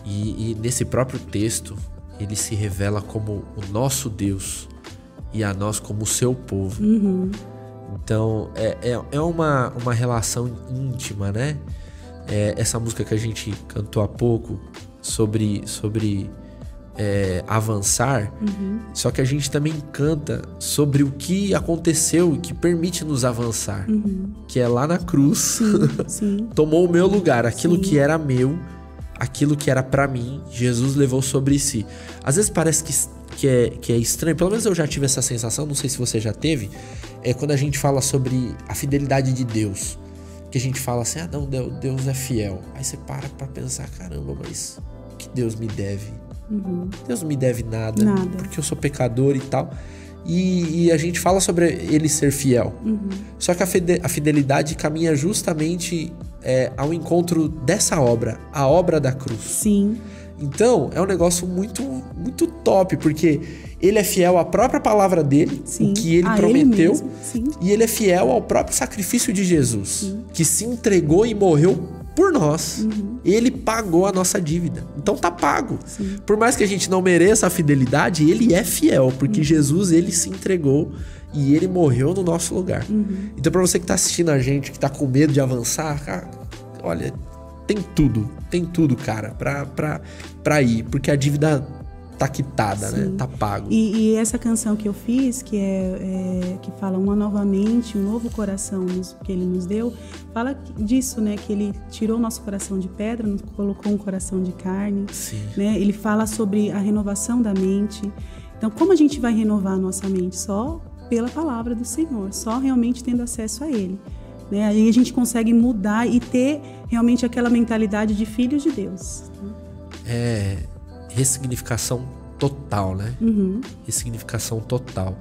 E nesse próprio texto, ele se revela como o nosso Deus e a nós como o seu povo. Uhum. Então, é uma relação íntima, né? Essa música que a gente cantou há pouco sobre avançar, uhum. Só que a gente também canta sobre o que aconteceu e que permite nos avançar, uhum. Que é lá na cruz. Sim, sim. Tomou o meu lugar, aquilo sim. que era meu, aquilo que era pra mim, Jesus levou sobre si. Às vezes parece que é estranho, pelo menos eu já tive essa sensação, não sei se você já teve, quando a gente fala sobre a fidelidade de Deus, que a gente fala assim, não, Deus é fiel. Aí você para pra pensar, caramba, mas o que Deus me deve? Uhum. Deus não me deve nada, porque eu sou pecador e tal. E a gente fala sobre ele ser fiel. Uhum. Só que a fidelidade caminha justamente ao encontro dessa obra, a obra da cruz. Sim. Então, é um negócio muito, muito top, porque ele é fiel à própria palavra dele, sim. O que ele prometeu, ele sim. E ele é fiel ao próprio sacrifício de Jesus, sim. Que se entregou e morreu por nós. Uhum. Ele pagou a nossa dívida. Então tá pago. Sim. Por mais que a gente não mereça a fidelidade, ele é fiel, porque Jesus, ele se entregou e ele morreu no nosso lugar. Uhum. Então pra você que tá assistindo a gente, que tá com medo de avançar, cara, olha, tem tudo, cara, pra ir, porque a dívida tá quitada, sim. Né? Tá pago. E essa canção que eu fiz, que que fala uma novamente, um novo coração que ele nos deu, fala disso, né? Que ele tirou o nosso coração de pedra, nos colocou um coração de carne. Sim. Né? Ele fala sobre a renovação da mente. Então, como a gente vai renovar a nossa mente? Só pela palavra do Senhor, só realmente tendo acesso a Ele. Né? Aí a gente consegue mudar e ter realmente aquela mentalidade de filhos de Deus. Ressignificação total, né? Uhum. Ressignificação total.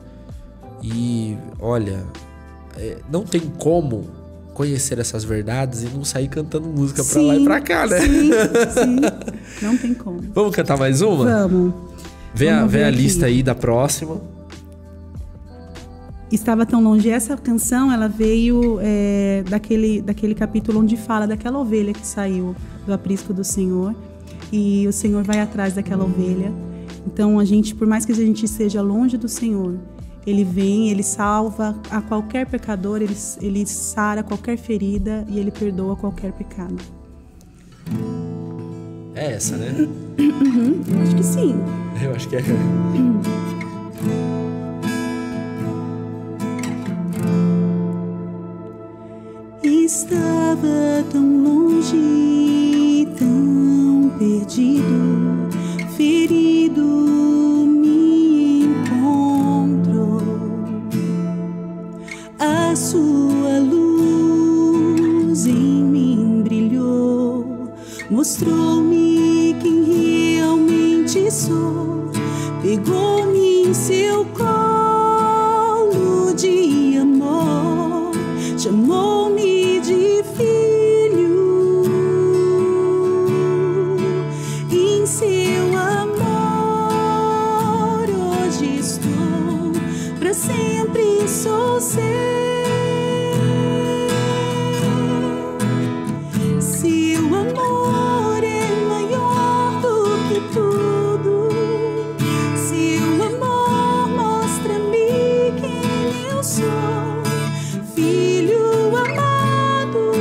E, olha, não tem como conhecer essas verdades e não sair cantando música pra lá e pra cá, né? Sim. Não tem como. Vamos cantar mais uma? Vamos. Vê a lista aí da próxima. Estava tão longe. Essa canção, ela veio daquele capítulo onde fala daquela ovelha que saiu do aprisco do Senhor. E o Senhor vai atrás daquela ovelha. Então, a gente, por mais que a gente esteja longe do Senhor, Ele vem, Ele salva a qualquer pecador, Ele sara qualquer ferida e Ele perdoa qualquer pecado. É essa, né? Uhum, eu acho que sim. Eu acho que é. Estava tão longe, tão perdido, ferido, me encontrou. A sua luz em mim brilhou, mostrou-me quem realmente sou, pegou-me em seu colo de amor, chamou-me de filho. Em seu amor hoje estou, para sempre sou seu. Seu amor é maior do que tudo. Seu amor mostra-me quem eu sou, filho amado.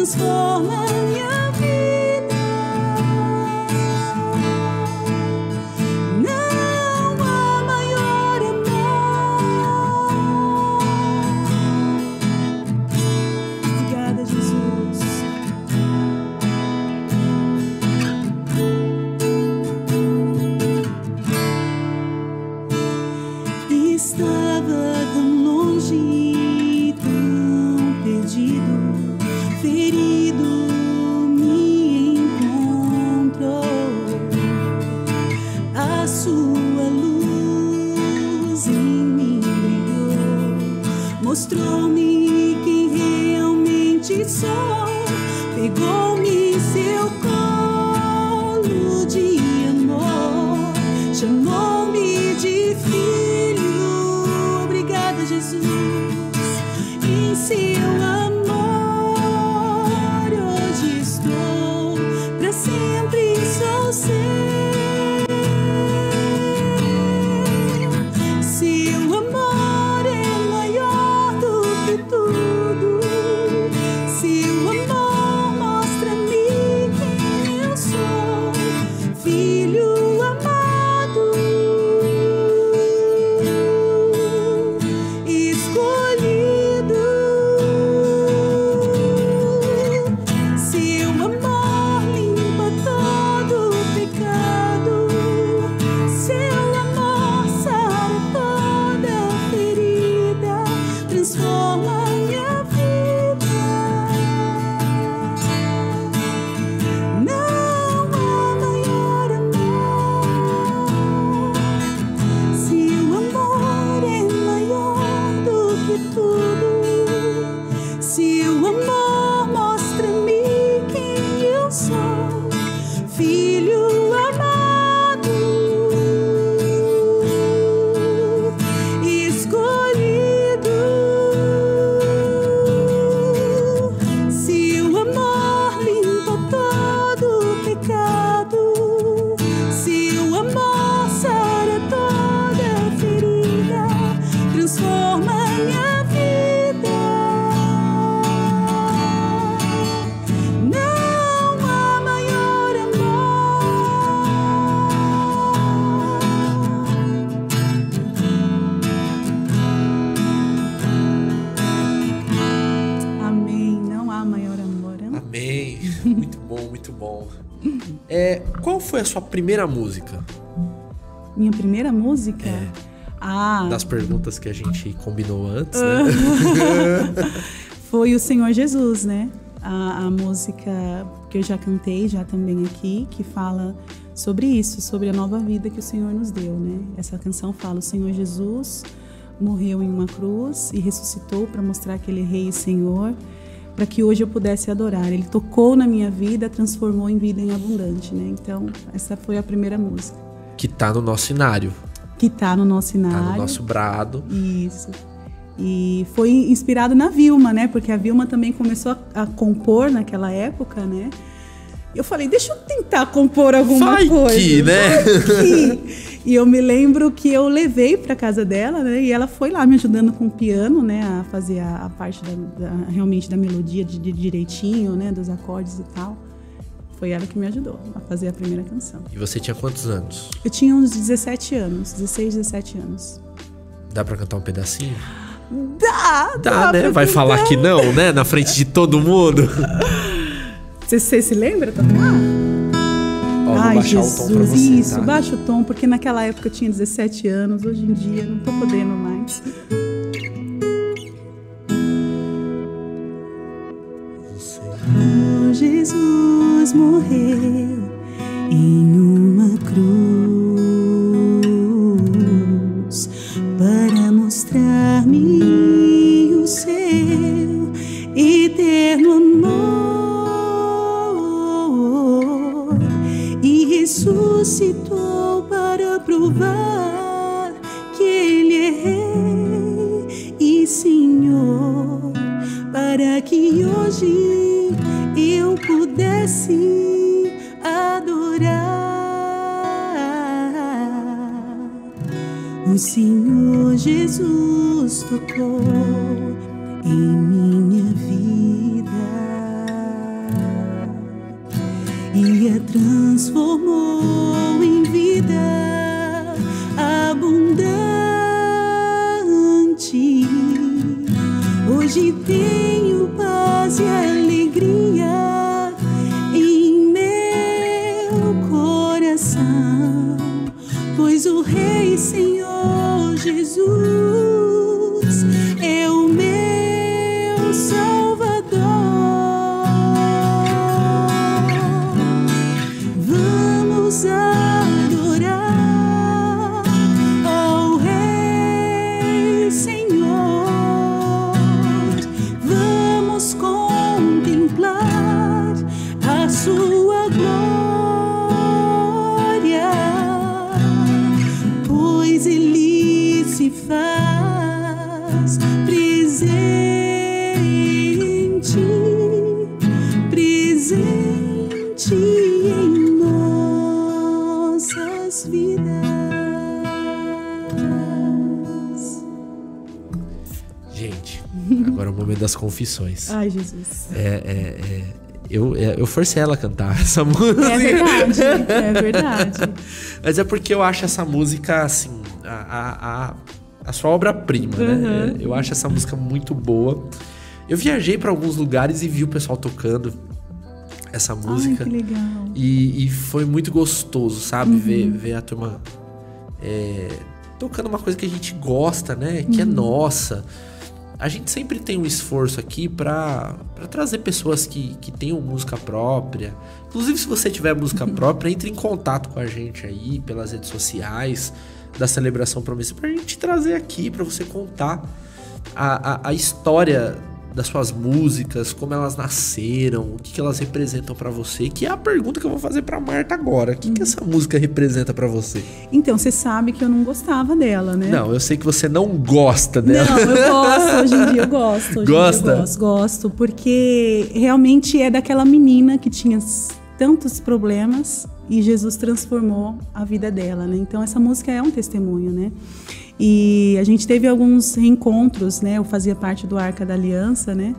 transforma minha vida. Não há maior amor. Obrigada, Jesus. Estava tão longe, tão perdido, ferido, me encontrou. A sua luz em mim brilhou, mostrou-me quem realmente sou, pegou-me em seu colo de amor, chamou-me de filho. Obrigada, Jesus, em seu amor hoje estou, para sempre sou seu. Seu amor é maior do que tudo. Seu amor mostra-me quem eu sou, filho amado, escolhido. Seu amor limpa todo o pecado. Seu amor sara toda ferida, transforma minha vida. Não há maior amor. Seu amor é maior do que tudo. Seu amor mostra-me quem eu sou, filho amado, escolhido. Seu amor limpa todo o pecado. Seu amor sara toda ferida, transforma minha vida. Não há maior amor. Amém. Não há maior amor. Amém. Muito bom, muito bom. Qual foi a sua primeira música? Minha primeira música? Das perguntas que a gente combinou antes, né? Foi o Senhor Jesus, né? A música que eu já cantei, já também aqui, que fala sobre isso, sobre a nova vida que o Senhor nos deu, né? Essa canção fala: o Senhor Jesus morreu em uma cruz e ressuscitou para mostrar que Ele é Rei e Senhor, para que hoje eu pudesse adorar. Ele tocou na minha vida, transformou em vida em abundante, né? Então, essa foi a primeira música. Que tá no nosso cenário. Que tá no nosso cenário. Tá no nosso brado. Isso. E foi inspirado na Vilma, né? Porque a Vilma também começou a compor naquela época, né? Eu falei, deixa eu tentar compor alguma coisa. Que, né? Vai que. E eu me lembro que eu levei para casa dela, né? E ela foi lá me ajudando com o piano, né? A fazer a parte realmente da melodia direitinho, né? Dos acordes e tal. Foi ela que me ajudou a fazer a primeira canção. E você tinha quantos anos? Eu tinha uns 17 anos, 16, 17 anos. Dá pra cantar um pedacinho? Dá, né? Vai falar que não, né? Na frente de todo mundo. Você se lembra, Tatuá? Ai, Jesus, o tom pra você, isso, tá? baixa o tom, porque naquela época eu tinha 17 anos, hoje em dia não tô podendo mais. Oh, Jesus morreu em uma cruz para mostrar-me o seu eterno amor e ressuscitou para provar que Ele é Rei e Senhor, para que hoje eu pudesse adorar. O Senhor Jesus tocou em minha vida. transformou em vida abundante. Hoje tenho paz e alegria em meu coração, pois o Rei Senhor Jesus é o meu Salvador. Vamos adorar ao Rei Senhor, vamos contemplar a sua glória, pois Ele se faz presente, presente em nossas vidas. Gente, agora é o momento das confissões. Ai, Jesus. Eu forcei ela a cantar essa música. É verdade, é verdade. Mas é porque eu acho essa música, assim, a sua obra-prima, né? Eu acho essa música muito boa. Eu viajei pra alguns lugares e vi o pessoal tocando essa música. Ai, que legal. E foi muito gostoso, sabe? Ver a turma tocando uma coisa que a gente gosta, né? Que é nossa. A gente sempre tem um esforço aqui pra trazer pessoas que tenham música própria. Inclusive, se você tiver música própria, entre em contato com a gente aí pelas redes sociais da Celebração Promessa pra gente trazer aqui, pra você contar a história das suas músicas, como elas nasceram, o que elas representam pra você, que é a pergunta que eu vou fazer pra Marta agora. O que essa música representa pra você? Então, você sabe que eu não gostava dela, né? Não, eu sei que você não gosta dela. Não, eu gosto, hoje em dia eu gosto. Gosta? Gosto, porque realmente é daquela menina que tinha tantos problemas e Jesus transformou a vida dela, né? Então essa música é um testemunho, né? E a gente teve alguns reencontros, né? Eu fazia parte do Arca da Aliança, né?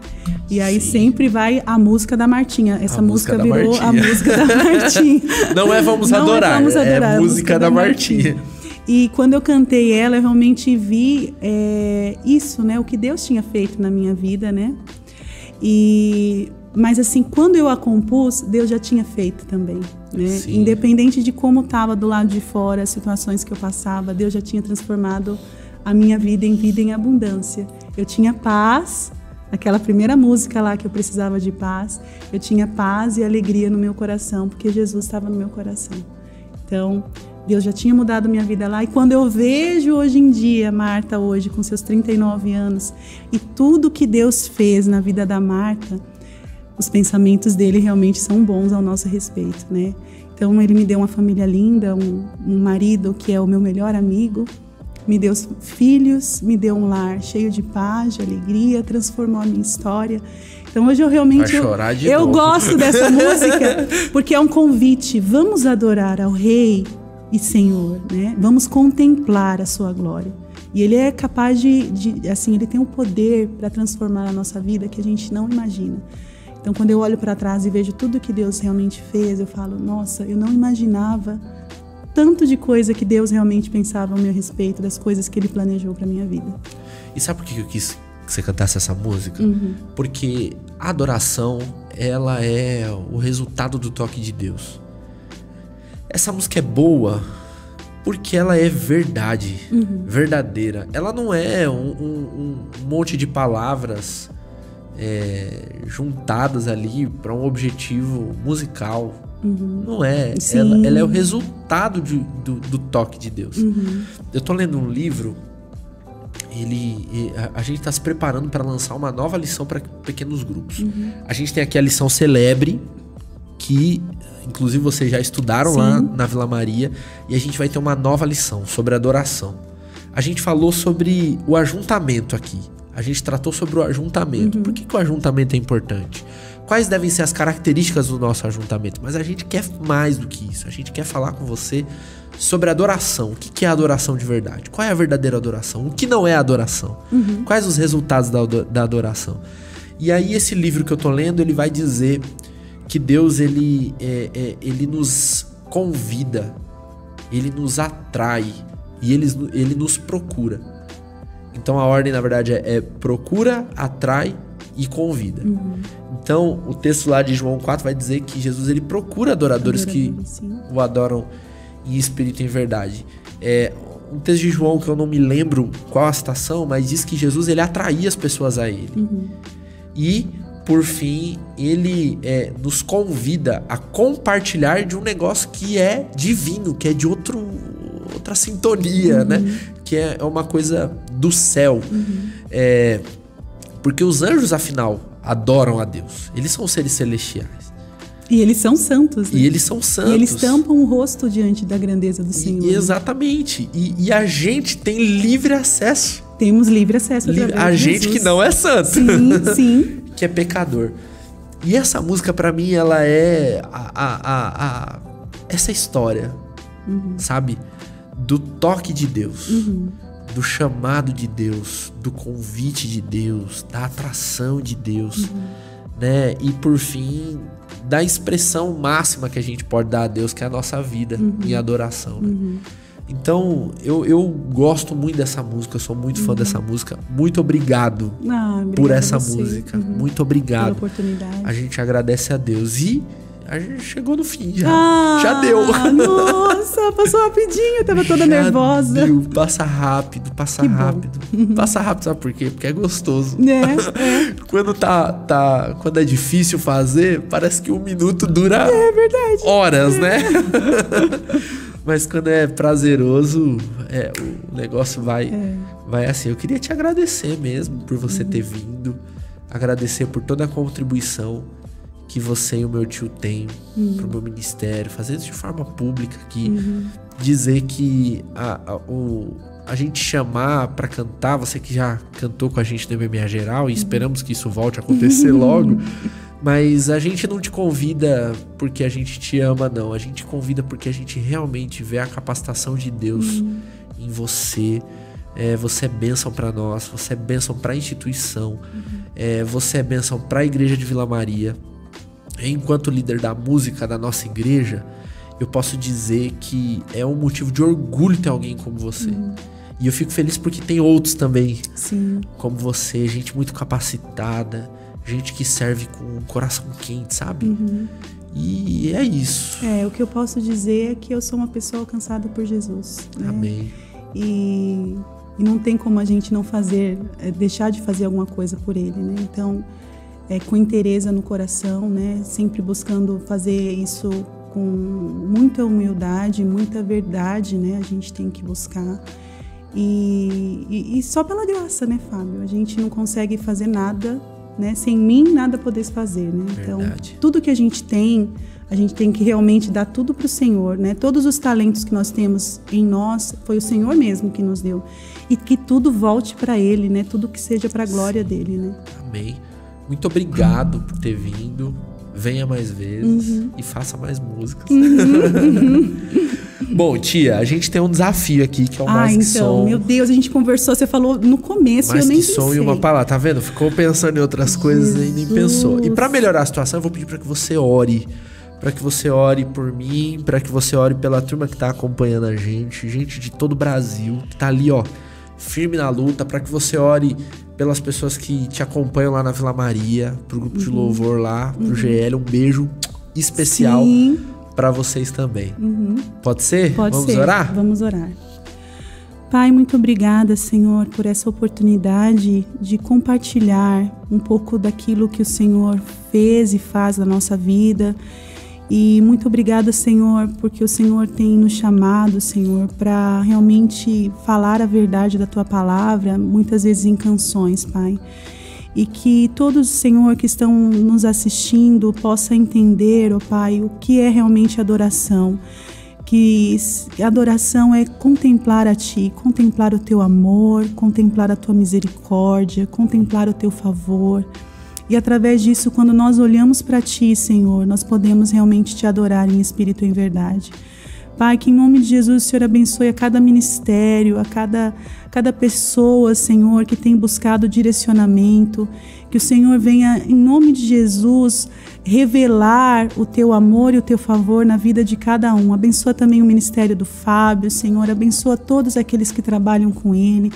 E aí sempre vai a música da Martinha. Essa música virou a música da Martinha. Não é Vamos Adorar, é música da Martinha. E quando eu cantei ela, eu realmente vi isso, né? O que Deus tinha feito na minha vida, né? Mas assim, quando eu a compus, Deus já tinha feito também, né? Independente de como estava do lado de fora, as situações que eu passava, Deus já tinha transformado a minha vida em abundância. Eu tinha paz, aquela primeira música lá que eu precisava de paz, eu tinha paz e alegria no meu coração, porque Jesus estava no meu coração. Então, Deus já tinha mudado minha vida lá. E quando eu vejo hoje em dia, Marta hoje, com seus 39 anos, e tudo que Deus fez na vida da Marta, os pensamentos dele realmente são bons ao nosso respeito, né? Então, ele me deu uma família linda, um marido que é o meu melhor amigo, me deu filhos, me deu um lar cheio de paz, de alegria, transformou a minha história. Então, hoje eu realmente eu gosto dessa música, porque é um convite. Vamos adorar ao Rei e Senhor, né? Vamos contemplar a sua glória. E ele é capaz assim, ele tem um poder para transformar a nossa vida que a gente não imagina. Então, quando eu olho para trás e vejo tudo que Deus realmente fez, eu falo, nossa, eu não imaginava tanto de coisa que Deus realmente pensava ao meu respeito, das coisas que Ele planejou para minha vida. E sabe por que eu quis que você cantasse essa música? Porque a adoração, ela é o resultado do toque de Deus. Essa música é boa porque ela é verdade, verdadeira. Ela não é um monte de palavras juntadas ali para um objetivo musical. Não é. Ela é o resultado do toque de Deus. Eu tô lendo um livro, a gente está se preparando para lançar uma nova lição para pequenos grupos. A gente tem aqui a lição Celebre, que inclusive vocês já estudaram lá na Vila Maria, e a gente vai ter uma nova lição sobre adoração. A gente falou sobre o ajuntamento aqui. A gente tratou sobre o ajuntamento. Por que o ajuntamento é importante? Quais devem ser as características do nosso ajuntamento? Mas a gente quer mais do que isso. A gente quer falar com você sobre adoração. O que é adoração de verdade? Qual é a verdadeira adoração? O que não é adoração? Quais os resultados da adoração? E aí esse livro que eu tô lendo, ele vai dizer que Deus ele nos convida, ele nos atrai e ele nos procura. Então a ordem, na verdade, é procura, atrai e convida. Então o texto lá de João 4 vai dizer que Jesus ele procura adoradores que o adoram em espírito e em verdade. Um texto de João que eu não me lembro qual a citação, mas diz que Jesus ele atraía as pessoas a ele. E por fim, ele nos convida a compartilhar de um negócio que é divino, que é de outra sintonia, né? Que é uma coisa do céu. Porque os anjos, afinal, adoram a Deus. Eles são seres celestiais. E eles são santos, né? E eles são santos. E eles tampam o rosto diante da grandeza do Senhor. Exatamente. E a gente tem livre acesso. Temos livre acesso através a de gente Jesus. que não é santo. Sim, sim. Que é pecador. E essa música, pra mim, ela é essa história, sabe? Do toque de Deus, do chamado de Deus, do convite de Deus, da atração de Deus, né? E por fim, da expressão máxima que a gente pode dar a Deus, que é a nossa vida em adoração, né? Então, eu gosto muito dessa música, eu sou muito fã dessa música. Muito obrigado por essa música. Muito obrigado. Pela oportunidade. A gente agradece a Deus. E a gente chegou no fim já. Já deu. Nossa, passou rapidinho, eu tava toda nervosa. Deu. Passa rápido, passa rápido. Passa rápido, sabe por quê? Porque é gostoso. Quando é difícil fazer, parece que 1 minuto dura horas, né? Mas quando é prazeroso, o negócio vai assim. Eu queria te agradecer mesmo por você ter vindo. Agradecer por toda a contribuição que você e o meu tio têm pro meu ministério. Fazer isso de forma pública aqui. Dizer que a gente chamar pra cantar, você que já cantou com a gente no MMA Geral, e esperamos que isso volte a acontecer logo. Mas a gente não te convida porque a gente te ama, não. A gente te convida porque a gente realmente vê a capacitação de Deus em você. Você é bênção para nós, você é bênção para a instituição, você é bênção para a igreja de Vila Maria. Enquanto líder da música da nossa igreja, eu posso dizer que é um motivo de orgulho ter alguém como você. E eu fico feliz porque tem outros também, como você, gente muito capacitada, gente que serve com um coração quente, sabe? E é isso. O que eu posso dizer é que eu sou uma pessoa alcançada por Jesus, né? Amém. E não tem como a gente não fazer, deixar de fazer alguma coisa por Ele, né? Então, com interesse no coração, né? Sempre buscando fazer isso com muita humildade, muita verdade, né? A gente tem que buscar. E só pela graça, né, Fábio? A gente não consegue fazer nada, né? Sem mim, nada podes fazer, né? Então, tudo que a gente tem que realmente dar tudo para o Senhor, né? Todos os talentos que nós temos em nós, foi o Senhor mesmo que nos deu. E que tudo volte para Ele, né? Tudo que seja para a glória dele, né? Amém. Muito obrigado por ter vindo. Venha mais vezes e faça mais músicas. Bom, tia, a gente tem um desafio aqui, que é o Mais Que Som. Meu Deus, a gente conversou, você falou no começo e eu nem pensei. Mais Que Som e uma palavra, tá vendo? Ficou pensando em outras coisas e nem pensou. E pra melhorar a situação, eu vou pedir pra que você ore. Pra que você ore por mim, pra que você ore pela turma que tá acompanhando a gente de todo o Brasil, que tá ali, ó, firme na luta, pra que você ore pelas pessoas que te acompanham lá na Vila Maria, pro grupo de louvor lá, pro GL, um beijo especial pra vocês também. Pode ser? Vamos orar? Vamos orar. Pai, muito obrigada, Senhor, por essa oportunidade de compartilhar um pouco daquilo que o Senhor fez e faz na nossa vida. E muito obrigada, Senhor, porque o Senhor tem nos chamado, Senhor, para realmente falar a verdade da Tua palavra, muitas vezes em canções, Pai. E que todos, Senhor, que estão nos assistindo possam entender, ó Pai, o que é realmente adoração. Que adoração é contemplar a Ti, contemplar o Teu amor, contemplar a Tua misericórdia, contemplar o Teu favor. E através disso, quando nós olhamos para Ti, Senhor, nós podemos realmente Te adorar em espírito e em verdade. Pai, que em nome de Jesus o Senhor abençoe a cada ministério, a cada pessoa, Senhor, que tem buscado direcionamento. Que o Senhor venha, em nome de Jesus, revelar o teu amor e o teu favor na vida de cada um. Abençoa também o ministério do Fábio, Senhor. Abençoa todos aqueles que trabalham com ele.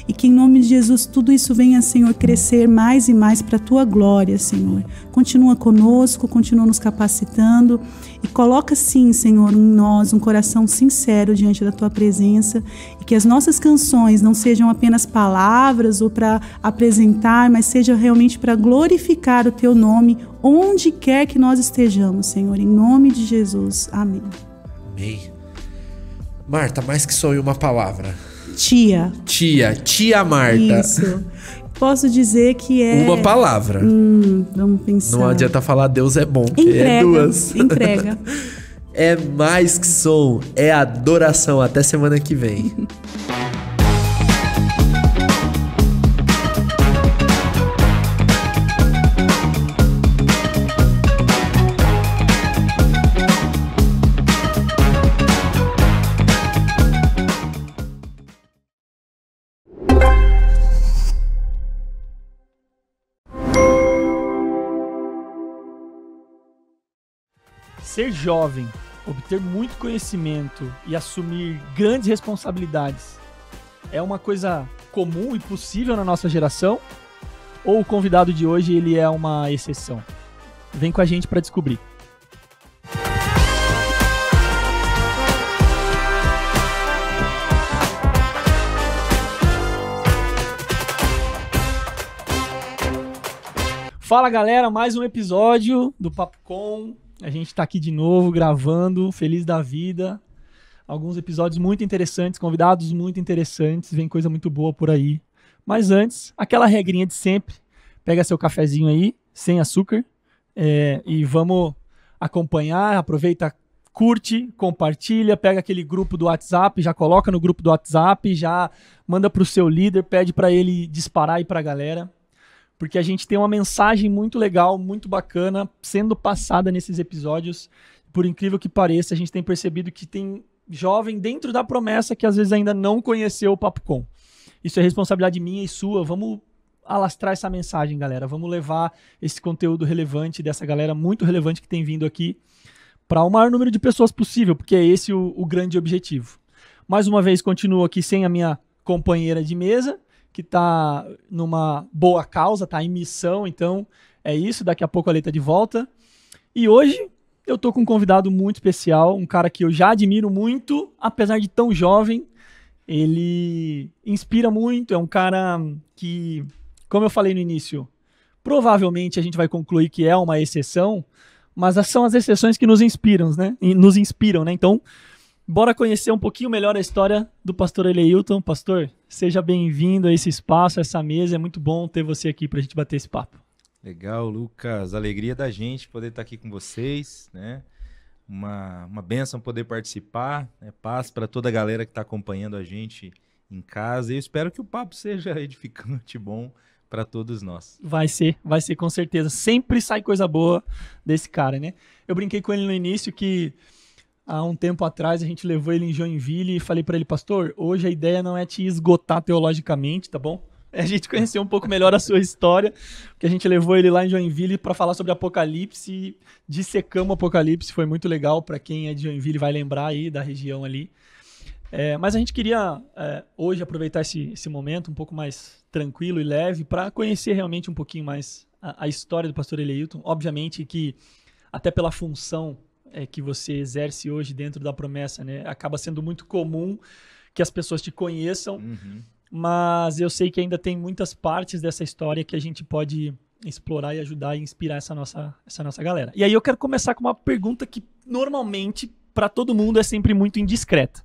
E que, em nome de Jesus, tudo isso venha, Senhor, crescer mais e mais para a tua glória, Senhor. Continua conosco, continua nos capacitando. E coloca, sim, Senhor, em nós um coração sincero diante da tua presença. E que as nossas canções não sejam apenas palavras ou para apresentar, mas seja realmente para glorificar o teu nome onde quer que nós estejamos, Senhor. Em nome de Jesus. Amém. Amém. Marta, mais que só uma palavra. Tia Marta. Isso. Posso dizer que é... Uma palavra. Vamos pensar. Não adianta falar Deus é bom, porque entrega, é duas. Entrega. É mais que som, é adoração. Até semana que vem. Ser jovem, obter muito conhecimento e assumir grandes responsabilidades é uma coisa comum e possível na nossa geração? Ou o convidado de hoje ele é uma exceção? Vem com a gente para descobrir. Fala galera, mais um episódio do Papo Com. A gente tá aqui de novo gravando, feliz da vida. Alguns episódios muito interessantes, convidados muito interessantes, vem coisa muito boa por aí. Mas antes, aquela regrinha de sempre, pega seu cafezinho aí, sem açúcar, e vamos acompanhar, aproveita, curte, compartilha, pega aquele grupo do WhatsApp, já coloca no grupo do WhatsApp, já manda pro seu líder, pede para ele disparar aí pra galera. Porque a gente tem uma mensagem muito legal, muito bacana, sendo passada nesses episódios. Por incrível que pareça, a gente tem percebido que tem jovem dentro da promessa que às vezes ainda não conheceu o Papo Com. Isso é responsabilidade minha e sua. Vamos alastrar essa mensagem, galera. Vamos levar esse conteúdo relevante dessa galera muito relevante que tem vindo aqui para o maior número de pessoas possível, porque é esse o grande objetivo. Mais uma vez, continuo aqui sem a minha companheira de mesa, que tá numa boa causa, tá em missão, então é isso, daqui a pouco a Lê tá de volta. E hoje eu tô com um convidado muito especial, um cara que eu já admiro muito, apesar de tão jovem, ele inspira muito, é um cara que, como eu falei no início, provavelmente a gente vai concluir que é uma exceção, mas são as exceções que nos inspiram, né? Então, bora conhecer um pouquinho melhor a história do pastor Eleilton. Pastor, seja bem-vindo a esse espaço, a essa mesa. É muito bom ter você aqui para a gente bater esse papo. Legal, Lucas. Alegria da gente poder estar aqui com vocês, né? Uma bênção poder participar, né? Paz para toda a galera que está acompanhando a gente em casa. E eu espero que o papo seja edificante, bom para todos nós. Vai ser com certeza. Sempre sai coisa boa desse cara, né? Eu brinquei com ele no início que há um tempo atrás a gente levou ele em Joinville e falei para ele, pastor, hoje a ideia não é te esgotar teologicamente, tá bom? É a gente conhecer um pouco melhor a sua história, porque a gente levou ele lá em Joinville para falar sobre Apocalipse e dissecamos Apocalipse, foi muito legal, para quem é de Joinville vai lembrar aí da região ali. Mas a gente queria hoje aproveitar esse momento um pouco mais tranquilo e leve para conhecer realmente um pouquinho mais a história do pastor Eleilton. Obviamente que até pela função que você exerce hoje dentro da promessa, né? Acaba sendo muito comum que as pessoas te conheçam, mas eu sei que ainda tem muitas partes dessa história que a gente pode explorar e ajudar e inspirar essa nossa galera. E aí eu quero começar com uma pergunta que normalmente para todo mundo é sempre muito indiscreta.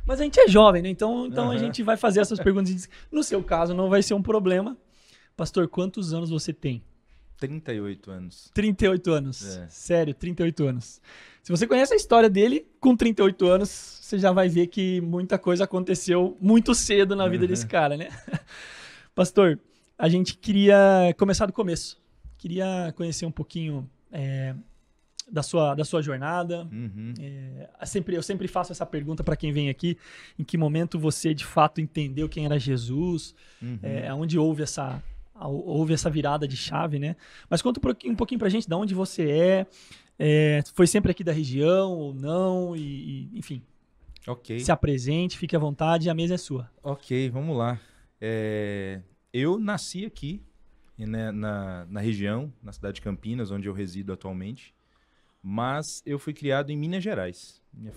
Mas a gente é jovem, né? Então a gente vai fazer essas perguntas. No seu caso não vai ser um problema. Pastor, quantos anos você tem? 38 anos. 38 anos. Sério, 38 anos. Se você conhece a história dele, com 38 anos, você já vai ver que muita coisa aconteceu muito cedo na vida desse cara, né? Pastor, a gente queria começar do começo. Queria conhecer um pouquinho da sua jornada. Eu sempre faço essa pergunta para quem vem aqui. Em que momento você, de fato, entendeu quem era Jesus? Onde houve houve essa virada de chave, né? Mas conta um pouquinho pra gente de onde você foi sempre aqui da região ou não, enfim. Ok. Se apresente, fique à vontade, a mesa é sua. Ok, vamos lá. Eu nasci aqui, né, na região, na cidade de Campinas, onde eu resido atualmente, mas eu fui criado em Minas Gerais. Minha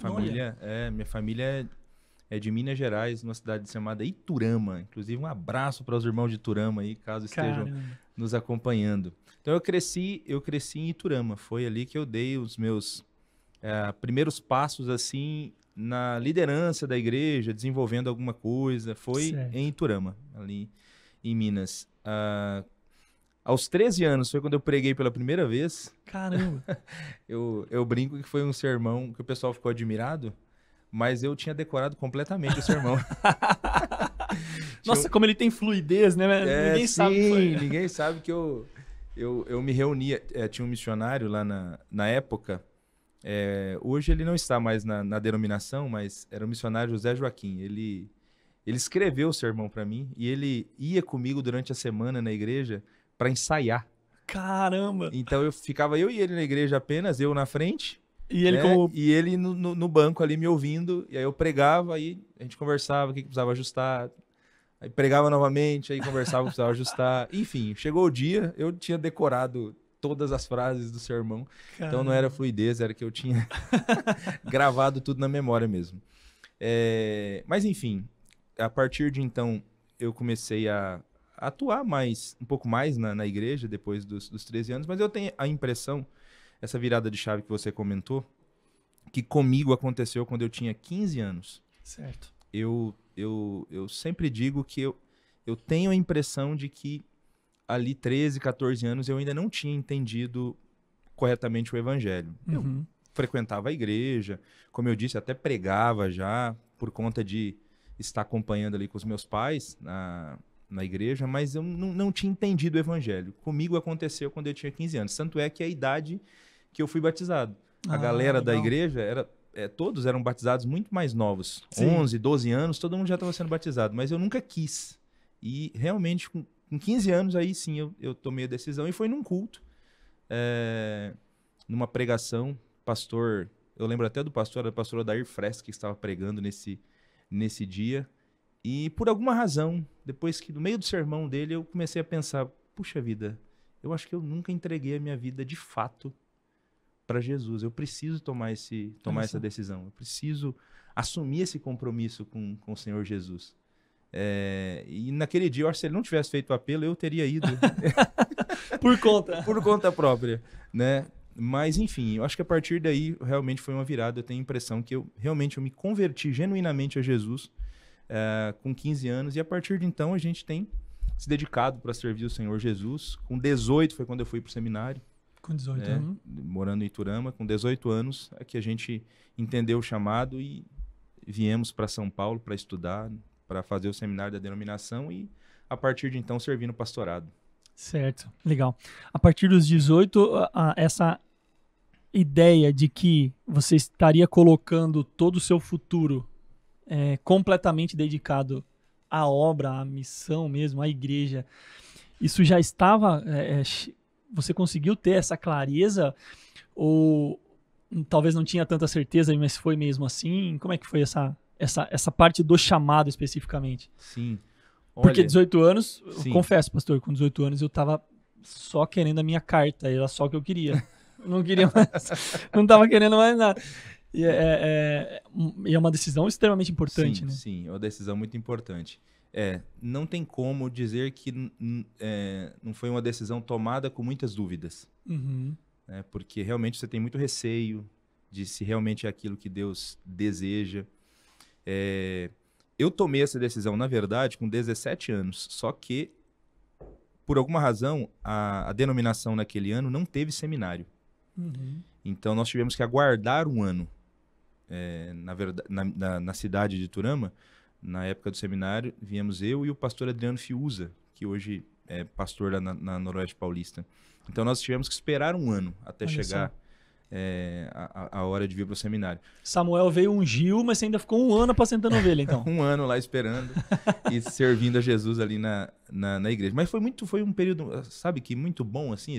família é de Minas Gerais, numa cidade chamada Iturama. Inclusive, um abraço para os irmãos de Iturama aí, caso estejam nos acompanhando. Então, eu cresci em Iturama. Foi ali que eu dei os meus primeiros passos, assim, na liderança da igreja, desenvolvendo alguma coisa. Foi em Iturama, ali em Minas. Aos 13 anos foi quando eu preguei pela primeira vez. Caramba! eu brinco que foi um sermão que o pessoal ficou admirado, mas eu tinha decorado completamente o sermão. Nossa, como ele tem fluidez, né? Ninguém sabe que foi. Ninguém sabe que eu me reunia. Tinha um missionário lá na época. Hoje ele não está mais na denominação, mas era o missionário José Joaquim. Ele escreveu o sermão para mim e ele ia comigo durante a semana na igreja para ensaiar. Caramba! Então ficava eu e ele na igreja apenas, eu na frente. E ele, e ele no banco ali me ouvindo, e aí eu pregava, aí a gente conversava, o que precisava ajustar, aí pregava novamente, aí conversava o que precisava ajustar. Enfim, chegou o dia, eu tinha decorado todas as frases do sermão, então não era fluidez, era que eu tinha gravado tudo na memória mesmo. Mas enfim, a partir de então eu comecei a atuar um pouco mais na igreja, depois dos 13 anos, mas eu tenho a impressão, essa virada de chave que você comentou, que comigo aconteceu quando eu tinha 15 anos. Certo. Eu sempre digo que eu tenho a impressão de que ali 13, 14 anos eu ainda não tinha entendido corretamente o evangelho. Eu frequentava a igreja, como eu disse, até pregava já, por conta de estar acompanhando ali com os meus pais na igreja, mas eu não tinha entendido o evangelho. Comigo aconteceu quando eu tinha 15 anos. Tanto é que a idade que eu fui batizado. A galera da igreja, todos eram batizados muito mais novos. Sim. 11, 12 anos, todo mundo já estava sendo batizado. Mas eu nunca quis. E realmente, com 15 anos, aí sim eu tomei a decisão. E foi num culto, numa pregação. Pastor, eu lembro até do pastor Odair Fresk, que estava pregando nesse dia. E por alguma razão, depois que no meio do sermão dele, eu comecei a pensar, puxa vida, eu acho que eu nunca entreguei a minha vida de fato para Jesus. Eu preciso tomar essa decisão. Eu preciso assumir esse compromisso com o Senhor Jesus. E naquele dia, eu acho que se ele não tivesse feito o apelo, eu teria ido. Por conta. Por conta própria, né? Mas, enfim, eu acho que a partir daí, realmente foi uma virada. Eu tenho a impressão que eu me converti genuinamente a Jesus com 15 anos. E a partir de então, a gente tem se dedicado para servir o Senhor Jesus. Com 18 foi quando eu fui para o seminário. Com 18 anos. Morando em Iturama, com 18 anos, é que a gente entendeu o chamado e viemos para São Paulo para estudar, para fazer o seminário da denominação e, a partir de então, servir no pastorado. Certo, legal. A partir dos 18, essa ideia de que você estaria colocando todo o seu futuro completamente dedicado à obra, à missão mesmo, à igreja, isso já estava... Você conseguiu ter essa clareza ou talvez não tinha tanta certeza, mas foi mesmo assim? Como é que foi essa parte do chamado especificamente? Sim. Olha, porque 18 anos, sim. Eu confesso, pastor, com 18 anos eu tava só querendo a minha carta, era só o que eu queria. Não queria mais, não tava querendo mais nada. E é uma decisão extremamente importante, sim, né? Sim, é uma decisão muito importante. Não tem como dizer que não foi uma decisão tomada com muitas dúvidas. Uhum. Porque realmente você tem muito receio de se realmente é aquilo que Deus deseja. Eu tomei essa decisão, na verdade, com 17 anos. Só que, por alguma razão, a denominação naquele ano não teve seminário. Uhum. Então, nós tivemos que aguardar um ano. Na cidade de Iturama, na época do seminário, viemos eu e o pastor Adriano Fiuza, que hoje é pastor lá na Noroeste Paulista. Então, nós tivemos que esperar um ano até chegar a hora de vir para o seminário. Samuel veio ungiu, mas você ainda ficou um ano apacentando ovelha, então. Um ano lá esperando e servindo a Jesus ali na igreja. Mas foi um período, sabe, que muito bom, assim,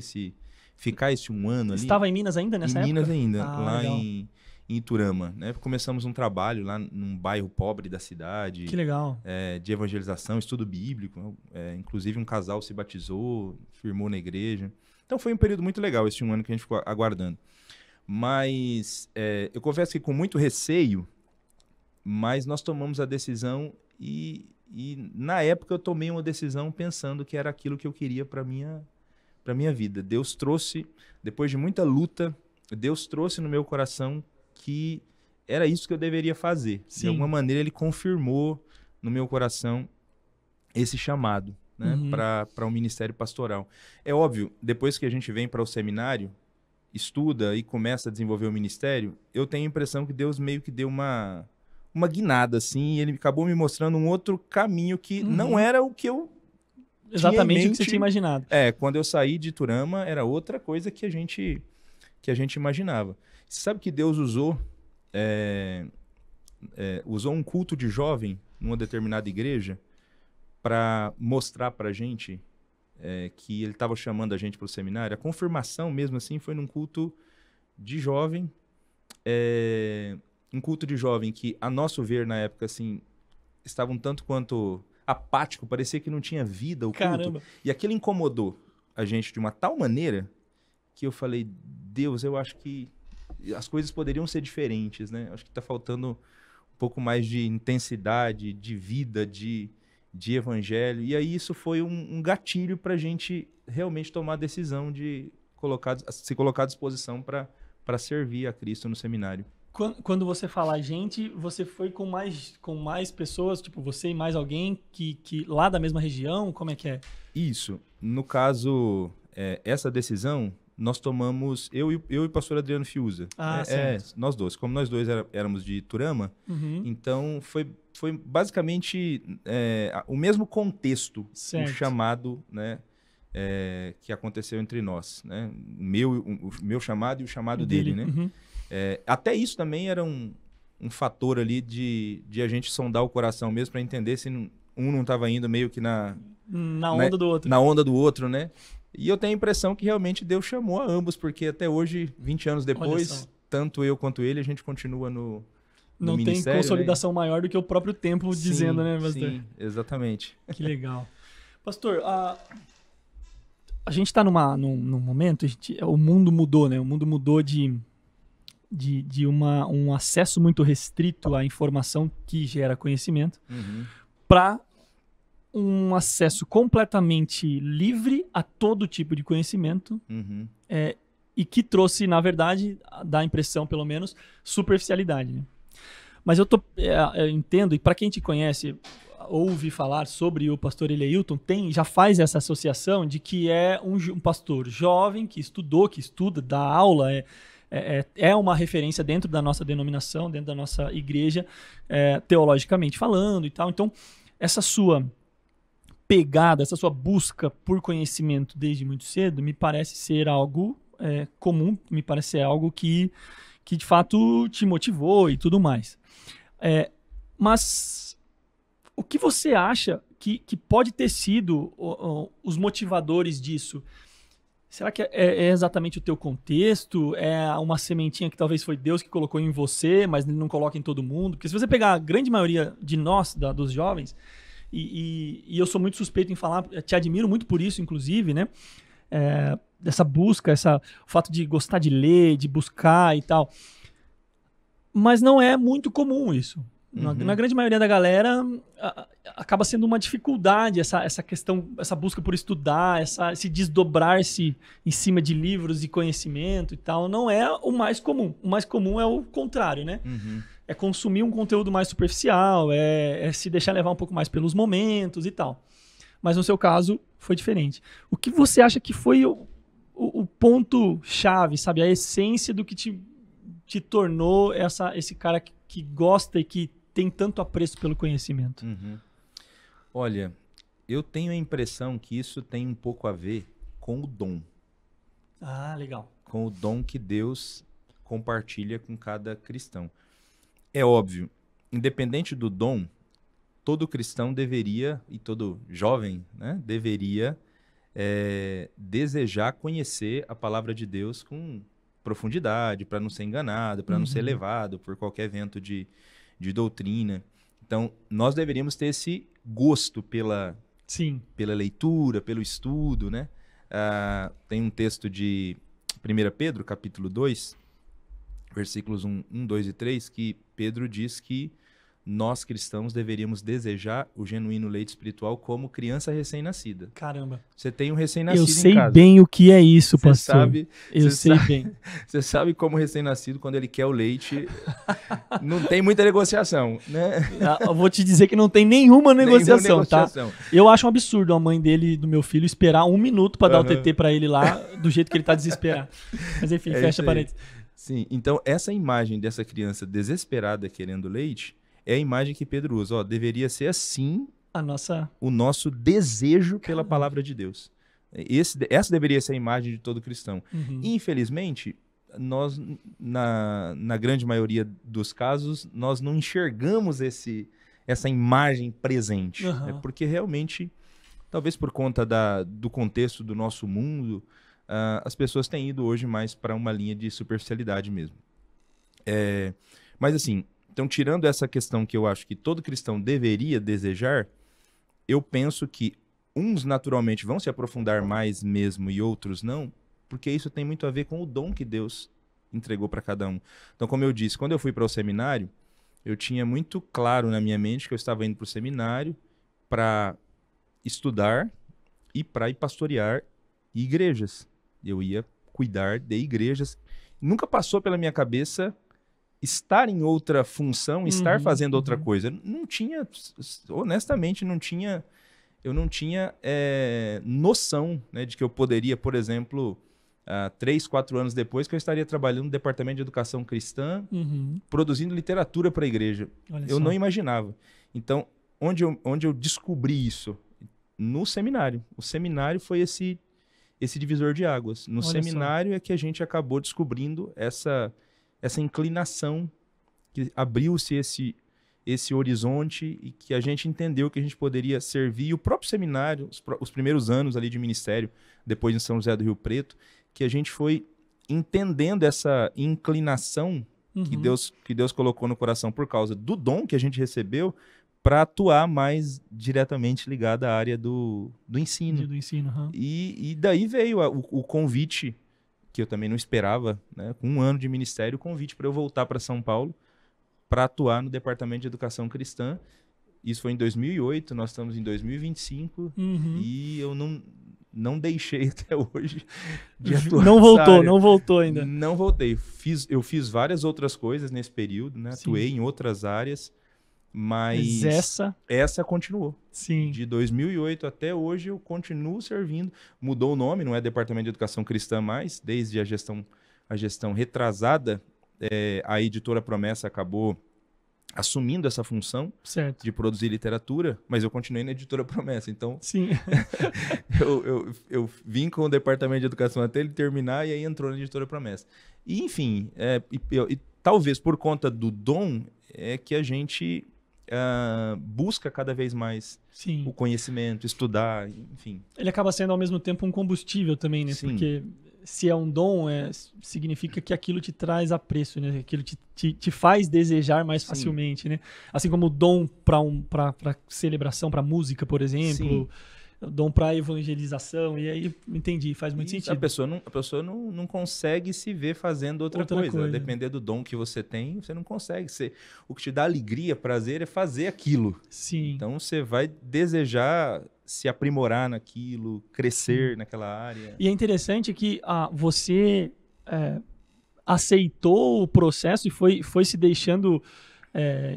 ficar esse um ano ali. Estava em Minas ainda nessa época? Em Minas ainda, lá legal. em Iturama, né? Começamos um trabalho lá num bairro pobre da cidade. Que legal. De evangelização, estudo bíblico. Inclusive um casal se batizou, firmou na igreja. Então foi um período muito legal esse um ano que a gente ficou aguardando. Mas eu confesso que com muito receio, mas nós tomamos a decisão e na época eu tomei uma decisão pensando que era aquilo que eu queria para minha vida. Deus trouxe, depois de muita luta, Deus trouxe no meu coração que era isso que eu deveria fazer. Sim. De alguma maneira ele confirmou no meu coração esse chamado, né, para o ministério pastoral. É óbvio, depois que a gente vem para o seminário, estuda e começa a desenvolver o ministério, eu tenho a impressão que Deus meio que deu uma guinada, assim, e ele acabou me mostrando um outro caminho que não era o que eu exatamente o que você tinha imaginado. Quando eu saí de Iturama, era outra coisa que a gente imaginava. Você sabe que Deus usou um culto de jovem numa determinada igreja para mostrar para a gente que ele estava chamando a gente para o seminário. A confirmação mesmo assim foi num culto de jovem, um culto de jovem que, a nosso ver, na época, assim, estava um tanto quanto apático, parecia que não tinha vida o culto. Caramba. E aquilo incomodou a gente de uma tal maneira que eu falei, Deus, eu acho que as coisas poderiam ser diferentes, né? Acho que está faltando um pouco mais de intensidade, de vida, de evangelho. E aí isso foi um gatilho para a gente realmente tomar a decisão de se colocar à disposição para servir a Cristo no seminário. Quando você fala gente, você foi com mais pessoas, tipo você e mais alguém que lá da mesma região? Como é que é? Isso. No caso, essa decisão nós tomamos, eu e o pastor Adriano Fiuza. Nós dois. Como nós dois éramos de Iturama, então foi basicamente o mesmo contexto, o chamado, né, que aconteceu entre nós, né? O meu chamado e o chamado dele, né? Até isso também era um fator ali de a gente sondar o coração mesmo para entender se um não estava indo meio que na onda do outro. Na onda do outro, né? E eu tenho a impressão que realmente Deus chamou a ambos, porque até hoje, 20 anos depois, tanto eu quanto ele, a gente continua no Não tem consolidação, né, maior do que o próprio tempo dizendo, né, pastor? Sim, exatamente. Que legal. Pastor, a gente está num momento, o mundo mudou, né? O mundo mudou de um acesso muito restrito à informação que gera conhecimento para um acesso completamente livre a todo tipo de conhecimento e que trouxe, na verdade, dá a impressão, pelo menos, superficialidade, né? Mas eu entendo, e para quem te conhece, ouve falar sobre o pastor Eleilton, já faz essa associação de que é um pastor jovem, que estuda, dá aula, é uma referência dentro da nossa denominação, dentro da nossa igreja, teologicamente falando e tal. Então, essa sua pegada, essa sua busca por conhecimento desde muito cedo, me parece ser algo comum, me parece ser algo que de fato te motivou e tudo mais. Mas o que você acha que pode ter sido os motivadores disso? Será que é exatamente o teu contexto? É uma sementinha que talvez foi Deus que colocou em você, mas ele não coloca em todo mundo? Porque se você pegar a grande maioria de nós, dos jovens, e eu sou muito suspeito em falar, te admiro muito por isso, inclusive, né? Dessa busca, o fato de gostar de ler, de buscar e tal. Mas não é muito comum isso. Na grande maioria da galera, acaba sendo uma dificuldade essa questão, essa busca por estudar, esse desdobrar-se em cima de livros e conhecimento e tal. Não é o mais comum. O mais comum é o contrário, né? É consumir um conteúdo mais superficial, é se deixar levar um pouco mais pelos momentos e tal. Mas no seu caso, foi diferente. O que você acha que foi o ponto-chave, sabe? A essência do que te tornou esse cara que gosta e que tem tanto apreço pelo conhecimento? Olha, eu tenho a impressão que isso tem um pouco a ver com o dom. Ah, legal. Com o dom que Deus compartilha com cada cristão. É óbvio, independente do dom, todo cristão deveria, e todo jovem, né, deveria desejar conhecer a palavra de Deus com profundidade, para não ser enganado, para não ser levado por qualquer vento de doutrina. Então, nós deveríamos ter esse gosto pela leitura, pelo estudo, né? Tem um texto de 1 Pedro, capítulo 2, versículos 1, 2 e 3, que Pedro diz que nós cristãos deveríamos desejar o genuíno leite espiritual como criança recém-nascida. Caramba. Você tem um recém-nascido em casa. Eu sei bem o que é isso, pastor. Eu sei bem. Você sabe como recém-nascido, quando ele quer o leite, não tem muita negociação, né? Eu vou te dizer que não tem nenhuma negociação, tá? Eu acho um absurdo a mãe do meu filho, esperar 1 minuto para dar o TT para ele lá, do jeito que ele tá desesperado. Mas enfim, fecha parênteses. Sim, então essa imagem dessa criança desesperada querendo leite é a imagem que Pedro usa. Deveria ser assim o nosso desejo pela palavra de Deus. Essa deveria ser a imagem de todo cristão. Infelizmente, nós, na grande maioria dos casos, nós não enxergamos essa imagem presente. Porque realmente, talvez por conta do contexto do nosso mundo, as pessoas têm ido hoje mais para uma linha de superficialidade mesmo. Mas assim, então, tirando essa questão que eu acho que todo cristão deveria desejar, eu penso que uns naturalmente vão se aprofundar mais mesmo e outros não, porque isso tem muito a ver com o dom que Deus entregou para cada um. Então, como eu disse, quando eu fui para o seminário, eu tinha muito claro na minha mente que eu estava indo para o seminário para estudar e para ir pastorear igrejas. Eu ia cuidar de igrejas. Nunca passou pela minha cabeça estar em outra função, estar fazendo outra coisa. Não tinha, honestamente, eu não tinha noção, né, de que eu poderia, por exemplo, 3, 4 anos depois, que eu estaria trabalhando no departamento de educação cristã, produzindo literatura para a igreja. Eu não imaginava. Então, onde eu descobri isso? No seminário. O seminário foi esse divisor de águas. No seminário é que a gente acabou descobrindo essa inclinação, que abriu-se esse horizonte e que a gente entendeu que a gente poderia servir. E o próprio seminário, os primeiros anos ali de ministério, depois em São José do Rio Preto, que a gente foi entendendo essa inclinação que Deus colocou no coração por causa do dom que a gente recebeu para atuar mais diretamente ligado à área do ensino. E daí veio o convite, que eu também não esperava, né, com 1 ano de ministério, o convite para eu voltar para São Paulo para atuar no Departamento de Educação Cristã. Isso foi em 2008, nós estamos em 2025 e eu não deixei até hoje de atuar. Não voltou ainda. Não voltei. Eu fiz várias outras coisas nesse período, né? Atuei em outras áreas, mas essa continuou. Sim. De 2008 até hoje eu continuo servindo. Mudou o nome, não é Departamento de Educação Cristã mais, desde a gestão retrasada, a Editora Promessa acabou assumindo essa função de produzir literatura, mas eu continuei na Editora Promessa. Então, sim. eu vim com o Departamento de Educação até ele terminar e aí entrou na Editora Promessa. E, enfim, talvez por conta do dom é que a gente busca cada vez mais o conhecimento, estudar, enfim. Ele acaba sendo ao mesmo tempo um combustível também, né? Sim. Porque se é um dom, significa que aquilo te traz apreço, né? Aquilo te faz desejar mais facilmente, né? Assim como o dom para celebração, para música, por exemplo, dom para evangelização, e aí, entendi, faz muito sentido. A pessoa não consegue se ver fazendo outra coisa. Depender do dom que você tem, você não consegue. O que te dá alegria, prazer, é fazer aquilo. Sim. Então, você vai desejar se aprimorar naquilo, crescer naquela área. E é interessante que você aceitou o processo e foi se deixando...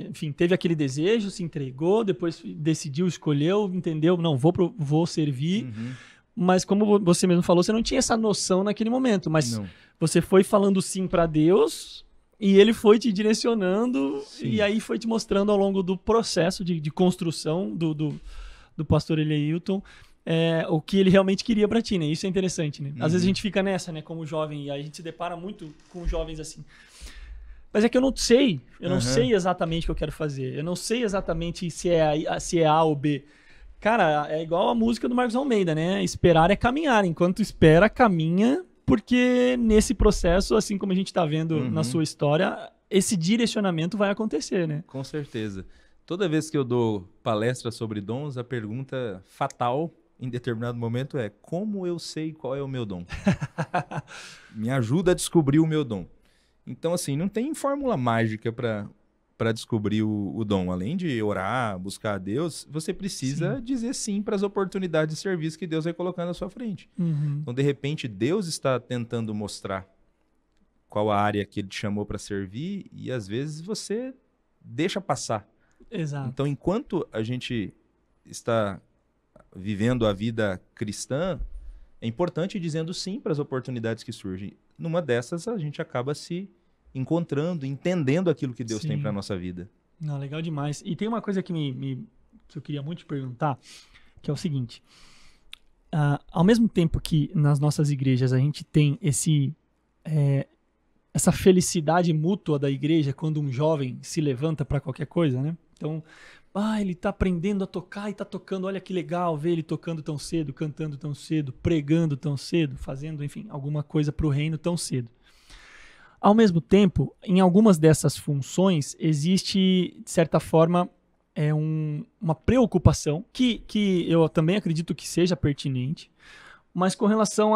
enfim, teve aquele desejo, se entregou, depois decidiu, escolheu, entendeu, não, vou servir, mas como você mesmo falou, você não tinha essa noção naquele momento, mas você foi falando sim para Deus e ele foi te direcionando e aí foi te mostrando ao longo do processo de construção do pastor Eliailton, o que ele realmente queria pra ti, né? Isso é interessante, né? Às vezes a Uhum. gente fica nessa, né, como jovem, e aí a gente se depara muito com jovens assim. Mas é que eu não sei Uhum. exatamente o que eu quero fazer. Eu não sei exatamente se é A ou B. Cara, é igual a música do Marcos Almeida, né? Esperar é caminhar. Enquanto espera, caminha, porque nesse processo, assim como a gente tá vendo na sua história, esse direcionamento vai acontecer, né? Com certeza. Toda vez que eu dou palestra sobre dons, a pergunta fatal em determinado momento é: como eu sei qual é o meu dom? Me ajuda a descobrir o meu dom. Então, assim, não tem fórmula mágica para descobrir o dom. Além de orar, buscar a Deus, você precisa dizer sim para as oportunidades de serviço que Deus vai colocando à sua frente. Uhum. Então, de repente, Deus está tentando mostrar qual a área que Ele te chamou para servir e, às vezes, você deixa passar. Exato. Então, enquanto a gente está vivendo a vida cristã, é importante ir dizendo sim para as oportunidades que surgem. Numa dessas, a gente acaba se encontrando, entendendo aquilo que Deus tem Sim. para a nossa vida. Não, legal demais. E tem uma coisa que que eu queria muito te perguntar, que é o seguinte. Ao mesmo tempo que nas nossas igrejas a gente tem essa felicidade mútua da igreja quando um jovem se levanta para qualquer coisa, né? Então, ele tá aprendendo a tocar e tá tocando, olha que legal ver ele tocando tão cedo, cantando tão cedo, pregando tão cedo, fazendo, enfim, alguma coisa pro reino tão cedo. Ao mesmo tempo, em algumas dessas funções, existe, de certa forma, uma preocupação, que eu também acredito que seja pertinente, mas com relação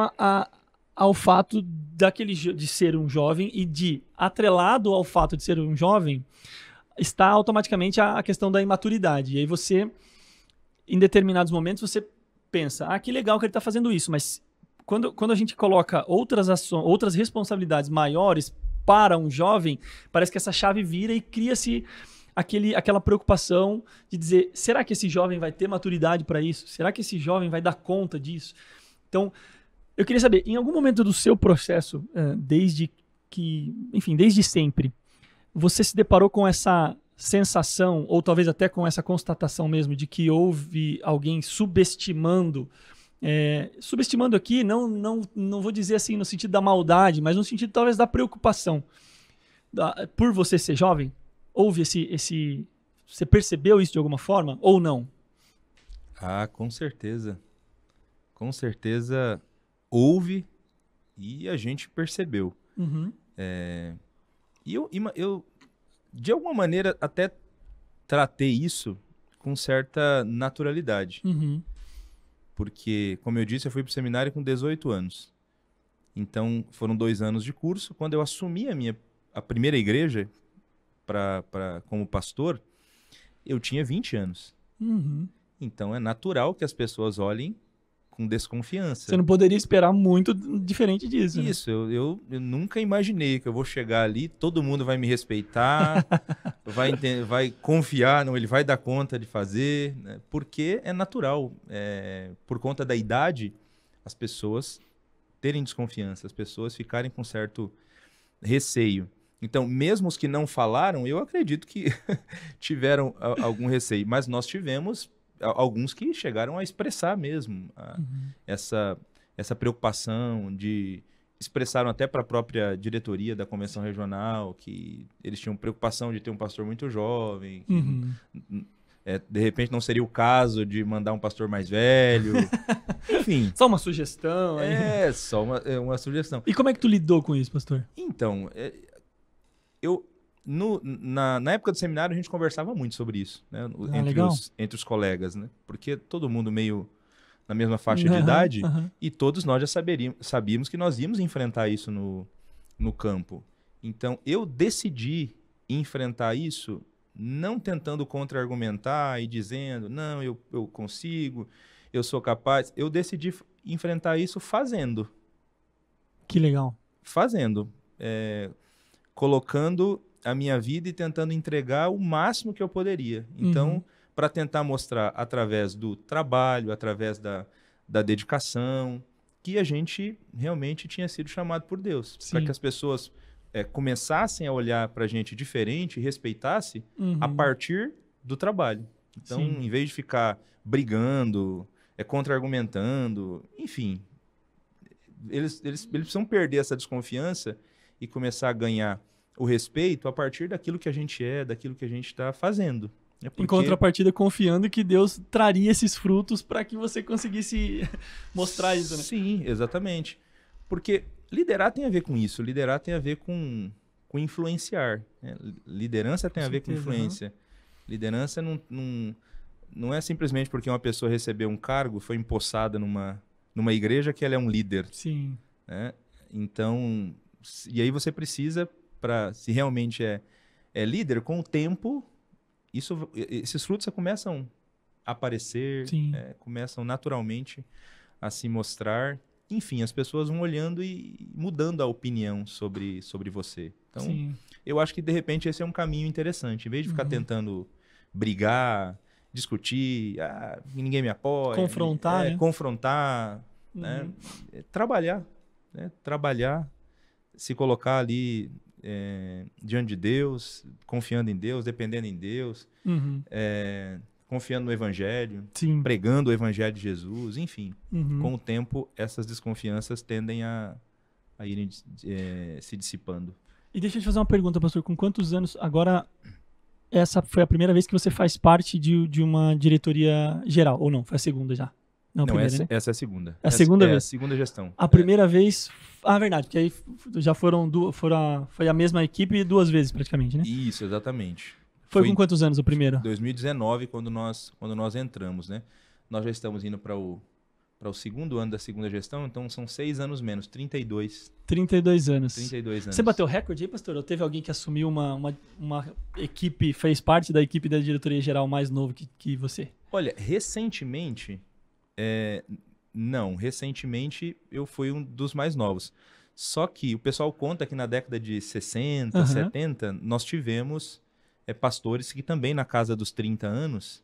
ao fato de ser um jovem e de, atrelado ao fato de ser um jovem, está automaticamente a questão da imaturidade. E aí você, em determinados momentos, você pensa, que legal que ele está fazendo isso, mas quando a gente coloca outras responsabilidades maiores para um jovem, parece que essa chave vira e cria-se aquela preocupação de dizer, será que esse jovem vai ter maturidade para isso? Será que esse jovem vai dar conta disso? Então, eu queria saber, em algum momento do seu processo, desde sempre, você se deparou com essa sensação, ou talvez até com essa constatação mesmo, de que houve alguém subestimando aqui, não vou dizer assim no sentido da maldade, mas no sentido talvez da preocupação. Por você ser jovem, houve você percebeu isso de alguma forma ou não? Com certeza. Com certeza houve e a gente percebeu. Uhum. E eu, de alguma maneira, até tratei isso com certa naturalidade. Uhum. Porque, como eu disse, eu fui para o seminário com 18 anos. Então, foram 2 anos de curso. Quando eu assumi a primeira igreja como pastor, eu tinha 20 anos. Uhum. Então, é natural que as pessoas olhem com desconfiança. Você não poderia esperar muito diferente disso. Isso, né? eu nunca imaginei que eu vou chegar ali, todo mundo vai me respeitar, vai confiar, não, ele vai dar conta de fazer, né? Porque é natural. Por conta da idade, as pessoas terem desconfiança, as pessoas ficarem com certo receio. Então, mesmo os que não falaram, eu acredito que tiveram algum receio, mas nós tivemos alguns que chegaram a expressar mesmo essa preocupação, expressaram até para a própria diretoria da convenção regional, que eles tinham preocupação de ter um pastor muito jovem, que, de repente não seria o caso de mandar um pastor mais velho, enfim. Só uma sugestão. Só uma sugestão. E como é que tu lidou com isso, pastor? Então, na época do seminário a gente conversava muito sobre isso, né? Entre os colegas, né? Porque todo mundo meio na mesma faixa de idade e todos nós já sabíamos que nós íamos enfrentar isso no campo. Então eu decidi enfrentar isso não tentando contra-argumentar e dizendo, não, eu consigo, eu sou capaz. Eu decidi enfrentar isso fazendo. Que legal. Fazendo. Colocando a minha vida e tentando entregar o máximo que eu poderia. Então, para tentar mostrar através do trabalho, através da dedicação, que a gente realmente tinha sido chamado por Deus. Para que as pessoas começassem a olhar para a gente diferente e respeitassem a partir do trabalho. Então, em vez de ficar brigando, contra-argumentando, enfim. Eles precisam perder essa desconfiança e começar a ganhar o respeito a partir daquilo que a gente é, daquilo que a gente está fazendo. Em contrapartida, confiando que Deus traria esses frutos para que você conseguisse mostrar isso, né? Sim, exatamente. Porque liderar tem a ver com isso. Liderar tem a ver com influenciar. Né? Liderança tem a ver com influência. Liderança não é simplesmente porque uma pessoa recebeu um cargo, foi empossada numa igreja que ela é um líder. Sim. Né? Então, e aí você precisa, se realmente é líder, com o tempo, esses frutos começam a aparecer, começam naturalmente a se mostrar. Enfim, as pessoas vão olhando e mudando a opinião sobre você. Então, eu acho que, de repente, esse é um caminho interessante. Em vez de ficar tentando brigar, discutir, ninguém me apoia. Confrontar, né? Confrontar, né? Trabalhar, né? Trabalhar, se colocar ali diante de Deus, confiando em Deus, dependendo em Deus, confiando no Evangelho, pregando o Evangelho de Jesus, enfim. Com o tempo, essas desconfianças tendem a irem se dissipando. E deixa eu te fazer uma pergunta, pastor. Com quantos anos... Agora, essa foi a primeira vez que você faz parte de uma diretoria geral, ou não? Foi a segunda já? Não, primeira, né? Essa é a segunda. É a segunda vez? É a segunda gestão. A primeira vez... verdade, porque aí já foi a mesma equipe 2 vezes praticamente, né? Isso, exatamente. Foi com quantos anos o primeiro? 2019, quando nós entramos, né? Nós já estamos indo para o segundo ano da segunda gestão, então são 6 anos menos, 32. 32 anos. 32 anos. Você bateu recorde aí, pastor? Ou teve alguém que assumiu uma equipe, fez parte da equipe da diretoria geral mais novo que você? Olha, recentemente, não. Recentemente eu fui um dos mais novos. Só que o pessoal conta que na década de 60, 70, nós tivemos pastores que também na casa dos 30 anos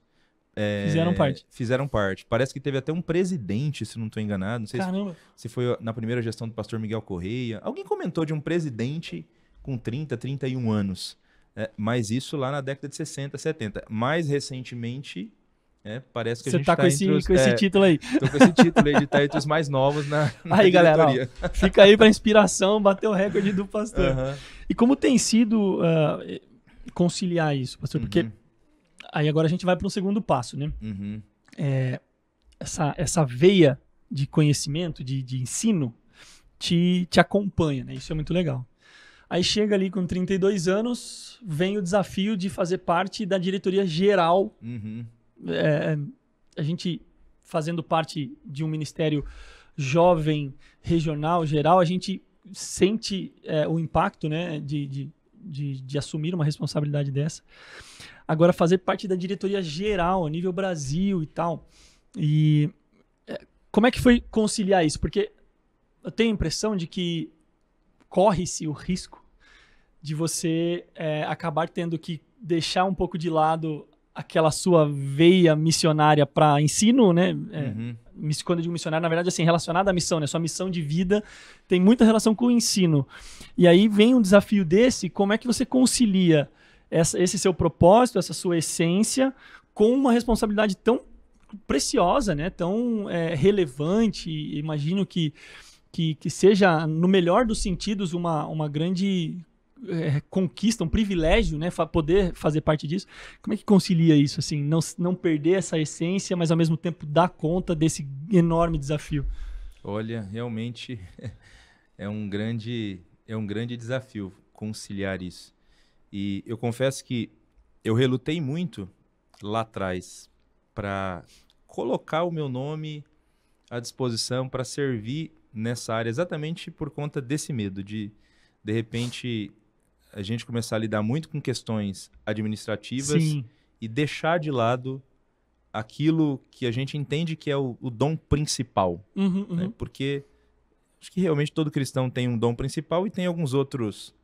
fizeram parte. Parece que teve até um presidente, se não estou enganado. Não sei se foi na primeira gestão do pastor Miguel Correia. Alguém comentou de um presidente com 30, 31 anos. Mas isso lá na década de 60, 70. Mais recentemente, parece que a gente está com esse título aí. Estou com esse título aí de estar entre os mais novos na aí, diretoria. Galera, ó, fica aí para inspiração, bater o recorde do pastor. E como tem sido conciliar isso, pastor? Porque aí agora a gente vai para um segundo passo, né? Essa veia de conhecimento, de ensino, te acompanha, né? Isso é muito legal. Aí chega ali com 32 anos, vem o desafio de fazer parte da diretoria geral. A gente fazendo parte de um ministério jovem, regional, geral, a gente sente o impacto, né, de assumir uma responsabilidade dessa. Agora, fazer parte da diretoria geral, a nível Brasil e tal. E como é que foi conciliar isso? Porque eu tenho a impressão de que corre-se o risco de você acabar tendo que deixar um pouco de lado aquela sua veia missionária para ensino, né? Quando eu digo missionário, na verdade, assim, relacionada à missão, né? Sua missão de vida tem muita relação com o ensino. E aí vem um desafio desse, como é que você concilia esse seu propósito, essa sua essência, com uma responsabilidade tão preciosa, né? Tão relevante. Imagino que seja, no melhor dos sentidos, uma grande conquista, um privilégio, né? Poder fazer parte disso. Como é que concilia isso, assim? Não perder essa essência, mas ao mesmo tempo dar conta desse enorme desafio? Olha, realmente é um grande desafio conciliar isso. E eu confesso que eu relutei muito lá atrás para colocar o meu nome à disposição para servir nessa área, exatamente por conta desse medo de repente, a gente começar a lidar muito com questões administrativas. Sim. E deixar de lado aquilo que a gente entende que é o dom principal. Né? Porque acho que realmente todo cristão tem um dom principal e tem alguns outros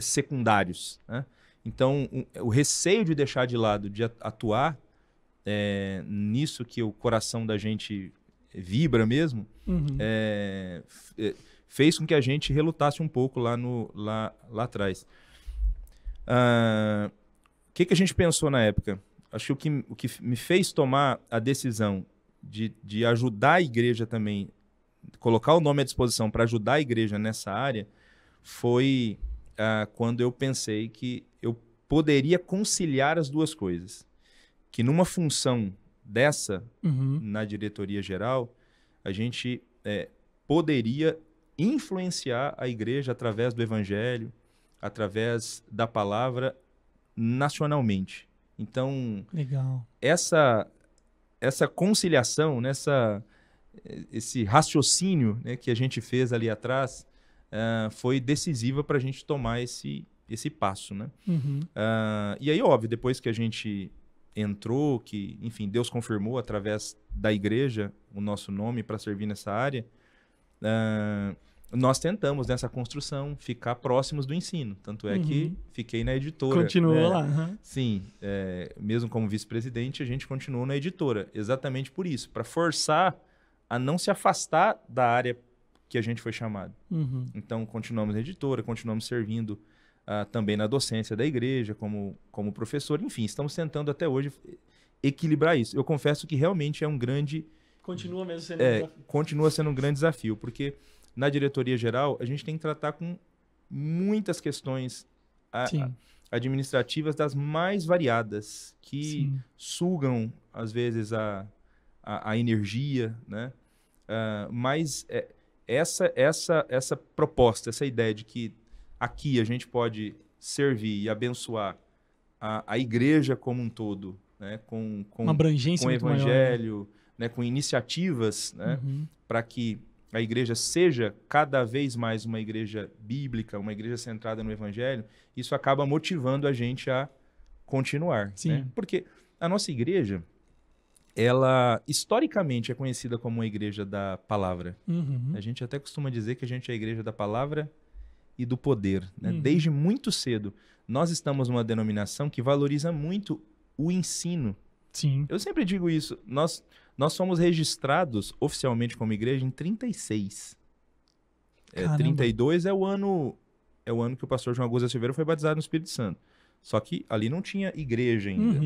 secundários. Né? Então, o receio de deixar de lado, de atuar nisso que o coração da gente vibra mesmo, fez com que a gente relutasse um pouco lá atrás. O que a gente pensou na época? Acho que o que me fez tomar a decisão de ajudar a igreja também, colocar o nome à disposição para ajudar a igreja nessa área, foi quando eu pensei que eu poderia conciliar as duas coisas. Que numa função dessa, na diretoria geral, a gente poderia influenciar a igreja através do evangelho, através da palavra, nacionalmente. Então, legal. Essa conciliação, esse raciocínio, né, que a gente fez ali atrás, foi decisiva para a gente tomar esse passo, né? E aí, óbvio, depois que a gente entrou, que, enfim, Deus confirmou através da igreja o nosso nome para servir nessa área, nós tentamos nessa construção ficar próximos do ensino. Tanto é que fiquei na editora. Continuou lá. Sim, mesmo como vice-presidente, a gente continuou na editora. Exatamente por isso, para forçar a não se afastar da área que a gente foi chamado. Então, continuamos na editora, continuamos servindo também na docência da igreja, como professor. Enfim, estamos tentando até hoje equilibrar isso. Eu confesso que realmente é um grande... Continua mesmo sendo um desafio. Continua sendo um grande desafio, porque na diretoria geral a gente tem que tratar com muitas questões administrativas das mais variadas, que sugam, às vezes, a energia, né? Mas essa proposta, essa ideia de que aqui a gente pode servir e abençoar a igreja como um todo, né? Com uma abrangência com o muito evangelho, maior, né? Com iniciativas, né? Para que a igreja seja cada vez mais uma igreja bíblica, uma igreja centrada no evangelho, isso acaba motivando a gente a continuar. Né? Porque a nossa igreja, ela historicamente é conhecida como uma igreja da palavra. A gente até costuma dizer que a gente é a igreja da palavra e do poder. Né? Desde muito cedo, nós estamos numa denominação que valoriza muito o ensino. Eu sempre digo isso, nós somos registrados oficialmente como igreja em 36. 32 é o ano que o pastor João Augusto Silveira foi batizado no Espírito Santo. Só que ali não tinha igreja ainda.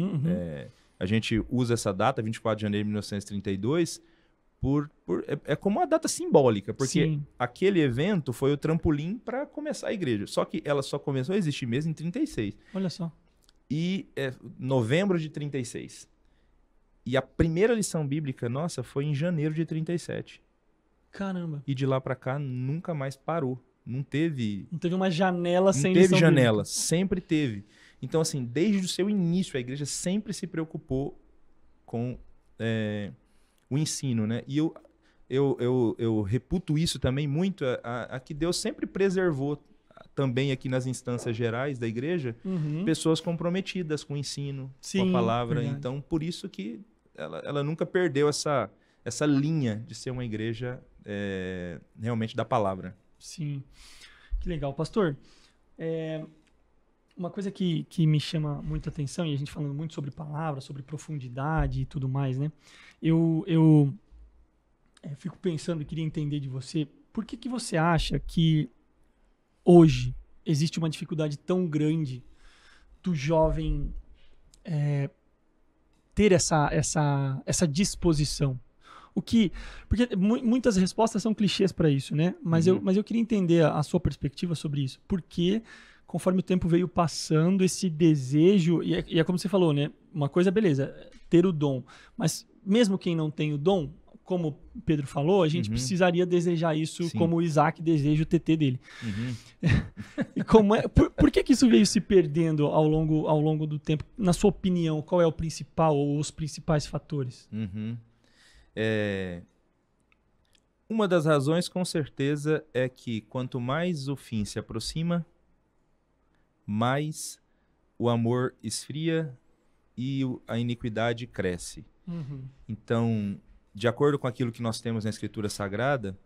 A gente usa essa data, 24 de janeiro de 1932, é como uma data simbólica, porque aquele evento foi o trampolim para começar a igreja. Só que ela só começou a existir mesmo em 36. Olha só. E novembro de 36. E a primeira lição bíblica nossa foi em janeiro de 37. Caramba. E de lá para cá nunca mais parou. Não teve uma janela sem lição bíblica. Não teve janela, bíblica. sempre teve. Então, assim, desde o seu início, a igreja sempre se preocupou com o ensino, né? E eu reputo isso também muito, a que Deus sempre preservou também aqui nas instâncias gerais da igreja, pessoas comprometidas com o ensino, com a palavra. Verdade. Então, por isso que ela nunca perdeu essa linha de ser uma igreja realmente da palavra. Sim, que legal. Pastor, uma coisa que me chama muita atenção, e a gente falando muito sobre palavra, sobre profundidade e tudo mais, né? Eu fico pensando e queria entender de você, por que você acha que hoje existe uma dificuldade tão grande do jovem ter essa disposição? Porque muitas respostas são clichês para isso, né? Mas eu queria entender a sua perspectiva sobre isso. Porque, conforme o tempo veio passando, esse desejo... E é como você falou, né? Uma coisa, beleza, ter o dom. Mas mesmo quem não tem o dom, como Pedro falou, a gente precisaria desejar isso como o Isaac deseja o TT dele. E por que isso veio se perdendo ao longo do tempo? Na sua opinião, qual é o principal ou os principais fatores? Uma das razões, com certeza, é que quanto mais o fim se aproxima, mais o amor esfria e a iniquidade cresce. Então, de acordo com aquilo que nós temos na Escritura Sagrada,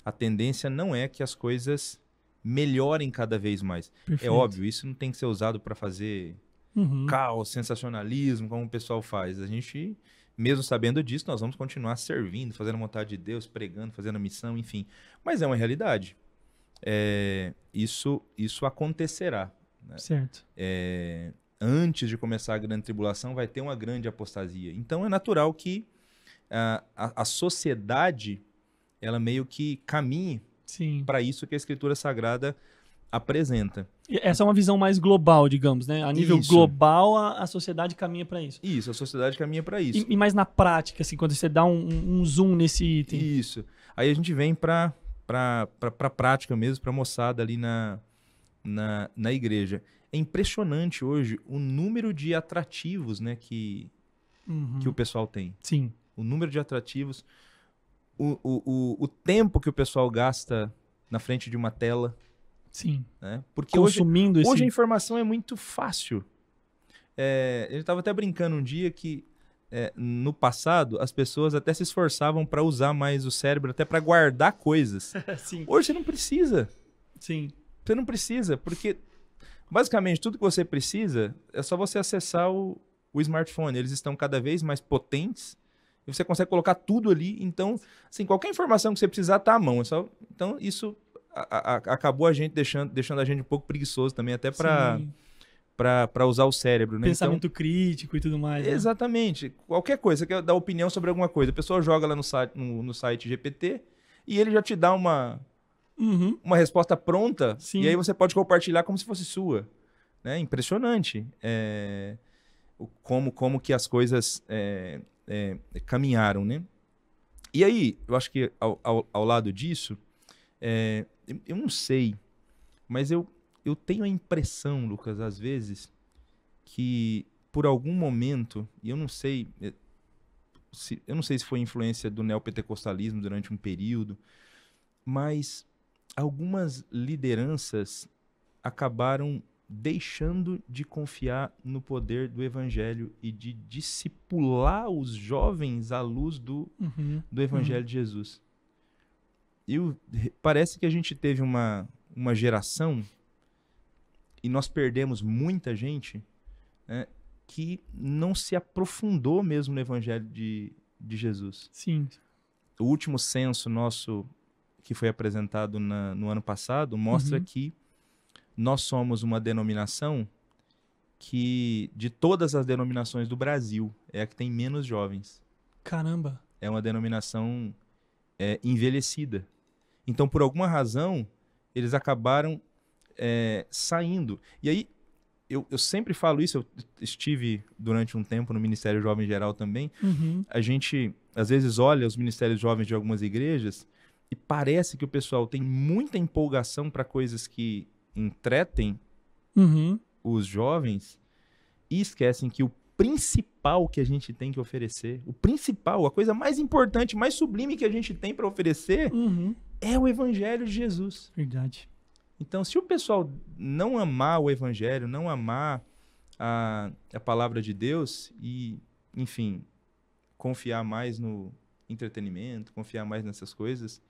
a tendência não é que as coisas melhorem cada vez mais. Perfeito. É óbvio, isso não tem que ser usado para fazer caos, sensacionalismo, como o pessoal faz. A gente, mesmo sabendo disso, nós vamos continuar servindo, fazendo a vontade de Deus, pregando, fazendo a missão, enfim. Mas é uma realidade. Isso acontecerá. Né? Certo. Antes de começar a grande tribulação, vai ter uma grande apostasia. Então, é natural que a sociedade, ela meio que caminhe para isso que a Escritura Sagrada apresenta. Essa é uma visão mais global, digamos, né? A nível global, a sociedade caminha para isso. Isso, a sociedade caminha para isso. E mais na prática, assim, quando você dá um zoom nesse item. Isso. Aí a gente vem para a prática mesmo, para a moçada ali na igreja. É impressionante hoje o número de atrativos, né, que o pessoal tem. Sim. O número de atrativos, o tempo que o pessoal gasta na frente de uma tela. Sim. Né? Porque consumindo hoje a informação é muito fácil. Ele estava até brincando um dia que no passado as pessoas até se esforçavam para usar mais o cérebro, até para guardar coisas. Sim. Hoje você não precisa. Sim. Você não precisa, porque basicamente tudo que você precisa é só você acessar o smartphone. Eles estão cada vez mais potentes e você consegue colocar tudo ali. Então, assim, qualquer informação que você precisar está à mão. Então, isso acabou deixando a gente um pouco preguiçoso também, até para usar o cérebro. Né? Pensamento crítico e tudo mais. Exatamente. Né? Qualquer coisa, você quer dar opinião sobre alguma coisa. A pessoa joga lá no site GPT e ele já te dá uma resposta pronta. Sim. E aí você pode compartilhar como se fosse sua. Né? Impressionante. Como que as coisas caminharam. Né? E aí, eu acho que ao lado disso, eu não sei, mas eu tenho a impressão, Lucas, às vezes, que por algum momento, e eu não sei se foi influência do neopentecostalismo durante um período, mas algumas lideranças acabaram deixando de confiar no poder do evangelho e de discipular os jovens à luz do evangelho de Jesus. Parece que a gente teve uma geração, e nós perdemos muita gente, né, que não se aprofundou mesmo no evangelho de Jesus. Sim. O último censo nosso, que foi apresentado no ano passado, mostra que nós somos uma denominação que, de todas as denominações do Brasil, é a que tem menos jovens. Caramba! É uma denominação envelhecida. Então, por alguma razão, eles acabaram saindo. E aí, eu sempre falo isso, eu estive durante um tempo no Ministério Jovem Geral também. A gente, às vezes, olha os ministérios jovens de algumas igrejas e parece que o pessoal tem muita empolgação para coisas que entretem os jovens e esquecem que o principal que a gente tem que oferecer, a coisa mais importante, mais sublime que a gente tem para oferecer é o Evangelho de Jesus. Verdade. Então, se o pessoal não amar o Evangelho, não amar a palavra de Deus e, enfim, confiar mais no entretenimento, confiar mais nessas coisas,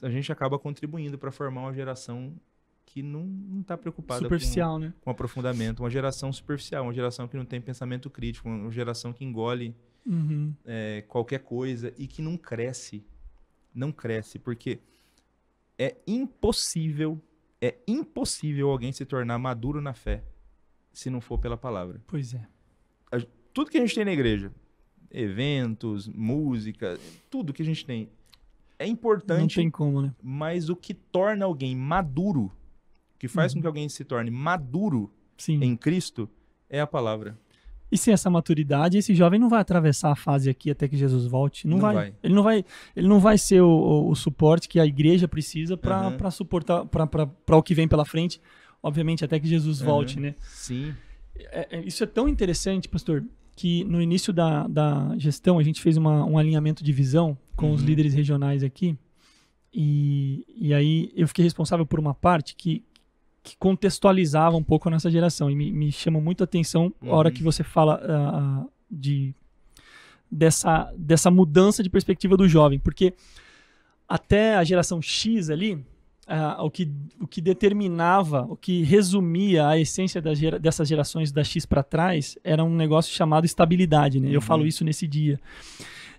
a gente acaba contribuindo para formar uma geração que não está preocupada superficial, né? Com aprofundamento, uma geração superficial, uma geração que não tem pensamento crítico, uma geração que engole qualquer coisa e que não cresce, porque é impossível alguém se tornar maduro na fé se não for pela palavra. Pois é. Tudo que a gente tem na igreja, eventos, música, tudo que a gente tem, é importante. Não tem como, né? Mas o que torna alguém maduro, que faz com que alguém se torne maduro em Cristo, é a palavra. E sem essa maturidade, esse jovem não vai atravessar a fase aqui até que Jesus volte. Não vai. Ele não vai ser o suporte que a igreja precisa para suportar para o que vem pela frente, obviamente até que Jesus volte, né? Sim. Isso é tão interessante, pastor, que no início da gestão a gente fez um alinhamento de visão com os líderes regionais aqui, e aí eu fiquei responsável por uma parte que contextualizava um pouco a nossa geração, e me chama muito a atenção a hora que você fala dessa mudança de perspectiva do jovem, porque até a geração X ali, o que determinava, o que resumia a essência dessas gerações da X para trás era um negócio chamado estabilidade, né? Eu falo isso nesse dia.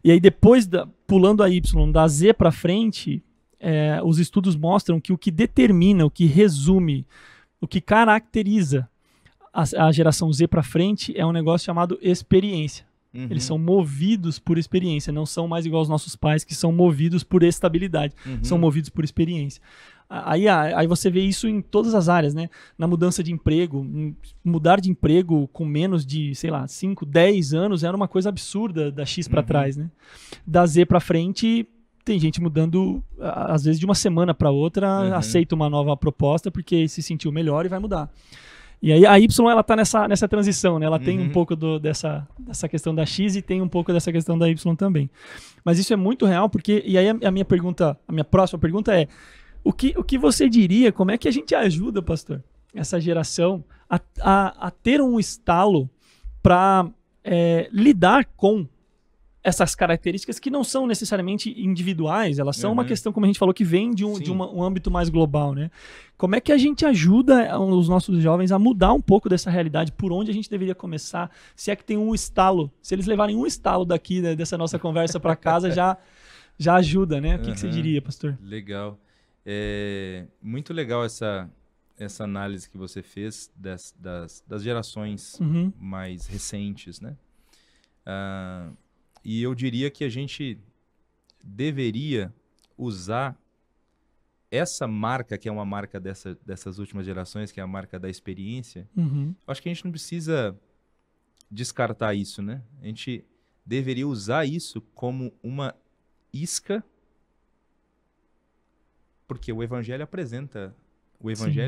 E aí depois, pulando a Y, da Z para frente, os estudos mostram que o que determina, o que resume, o que caracteriza a geração Z para frente é um negócio chamado experiência. Eles são movidos por experiência, não são mais igual aos nossos pais, que são movidos por estabilidade, são movidos por experiência. Aí você vê isso em todas as áreas, né? Na mudança de emprego, mudar de emprego com menos de, sei lá, 5, 10 anos era uma coisa absurda da X para trás, né? Da Z para frente, tem gente mudando, às vezes de uma semana para outra, aceita uma nova proposta porque se sentiu melhor e vai mudar. E aí a Y, ela tá nessa transição, né? Ela tem um pouco dessa questão da X e tem um pouco dessa questão da Y também. Mas isso é muito real, porque... E aí a minha próxima pergunta é: o que você diria, como é que a gente ajuda, pastor, essa geração a ter um estalo para lidar com essas características que não são necessariamente individuais, elas são uma questão, como a gente falou, que vem de um âmbito mais global, né? Como é que a gente ajuda os nossos jovens a mudar um pouco dessa realidade? Por onde a gente deveria começar? Se é que tem um estalo, se eles levarem um estalo daqui, né, dessa nossa conversa para casa, já ajuda, né? O que você diria, pastor? Legal. Muito legal essa análise que você fez das gerações mais recentes, né? E eu diria que a gente deveria usar essa marca, que é uma marca dessas últimas gerações, que é a marca da experiência. Eu acho que a gente não precisa descartar isso, né? A gente deveria usar isso como uma isca, porque o Evangelho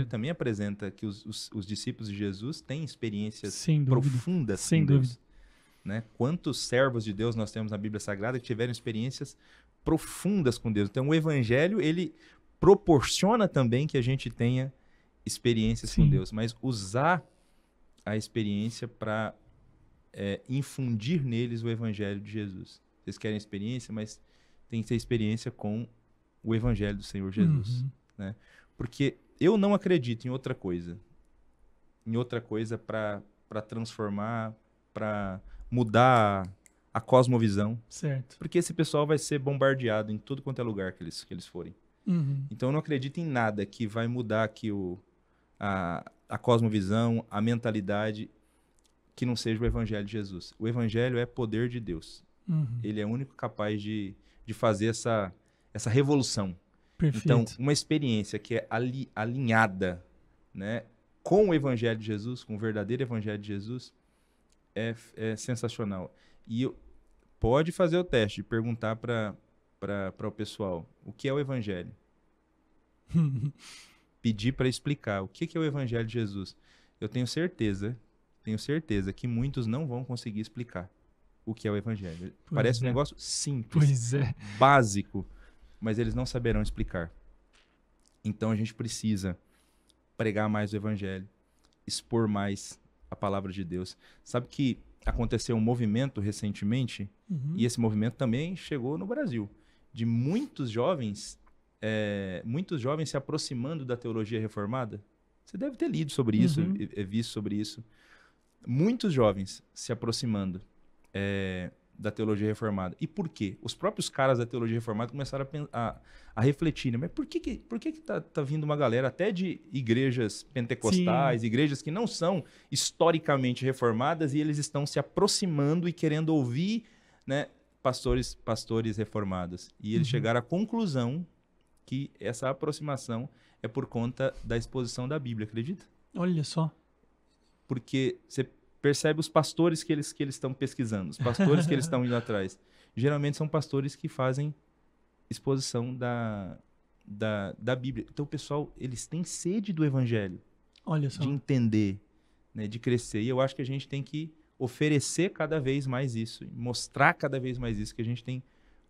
também apresenta que os discípulos de Jesus têm experiências profundas com Deus. Né? Quantos servos de Deus nós temos na Bíblia Sagrada que tiveram experiências profundas com Deus? Então o Evangelho, ele proporciona também que a gente tenha experiências com Deus, mas usar a experiência para infundir neles o Evangelho de Jesus. Vocês querem experiência, mas tem que ter experiência com o Evangelho do Senhor Jesus. Né? Porque eu não acredito em outra coisa para transformar, para mudar a cosmovisão. Certo. Porque esse pessoal vai ser bombardeado em tudo quanto é lugar que eles forem. Então eu não acredito em nada que vai mudar aqui a cosmovisão, a mentalidade, que não seja o Evangelho de Jesus. O Evangelho é poder de Deus. Ele é o único capaz de fazer essa revolução. Perfeito. Então, uma experiência que é alinhada, né, com o Evangelho de Jesus, com o verdadeiro Evangelho de Jesus, é sensacional. E pode fazer o teste, perguntar para o pessoal o que é o Evangelho. Pedir para explicar o que é o Evangelho de Jesus. Eu tenho certeza que muitos não vão conseguir explicar o que é o Evangelho. Parece um negócio simples, básico, mas eles não saberão explicar. Então a gente precisa pregar mais o Evangelho, expor mais a palavra de Deus. Sabe que aconteceu um movimento recentemente, e esse movimento também chegou no Brasil, de muitos jovens se aproximando da teologia reformada. Você deve ter lido sobre isso, visto sobre isso. Muitos jovens se aproximando da teologia reformada. E por quê? Os próprios caras da teologia reformada começaram a refletir, né? Mas por que tá vindo uma galera até de igrejas pentecostais, igrejas que não são historicamente reformadas, e eles estão se aproximando e querendo ouvir, né, pastores reformados. E eles chegaram à conclusão que essa aproximação é por conta da exposição da Bíblia, acredita? Olha só. Porque você percebe os pastores que eles estão pesquisando, os pastores que eles estão indo atrás. Geralmente são pastores que fazem exposição da Bíblia. Então, o pessoal, eles têm sede do Evangelho. Olha só. De entender, né, de crescer. E eu acho que a gente tem que oferecer cada vez mais isso, mostrar cada vez mais isso, que a gente tem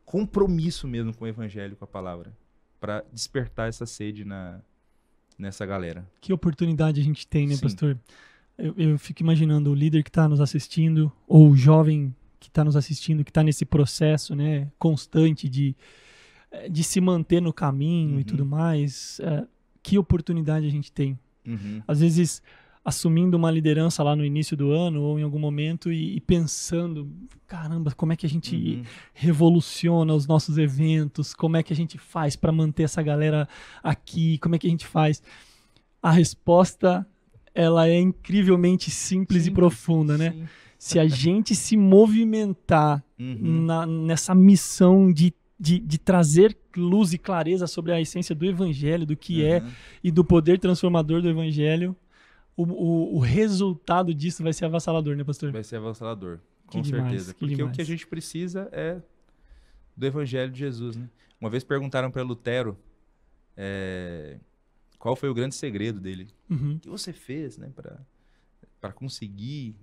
compromisso mesmo com o Evangelho, com a palavra, para despertar essa sede nessa galera. Que oportunidade a gente tem, né, pastor? Eu fico imaginando o líder que está nos assistindo, ou o jovem que está nos assistindo, que está nesse processo, né, constante de se manter no caminho e tudo mais. Que oportunidade a gente tem. Às vezes, assumindo uma liderança lá no início do ano, ou em algum momento, e pensando, caramba, como é que a gente revoluciona os nossos eventos? Como é que a gente faz para manter essa galera aqui? Como é que a gente faz? A resposta ela é incrivelmente simples e profunda, né? Sim. Se a gente se movimentar nessa missão de trazer luz e clareza sobre a essência do evangelho, do que é e do poder transformador do evangelho, o resultado disso vai ser avassalador, né, pastor? Vai ser avassalador, com Que demais, certeza. que Porque demais. o que a gente precisa é do evangelho de Jesus, né? Uma vez perguntaram para Lutero qual foi o grande segredo dele. O que você fez, né, para conseguir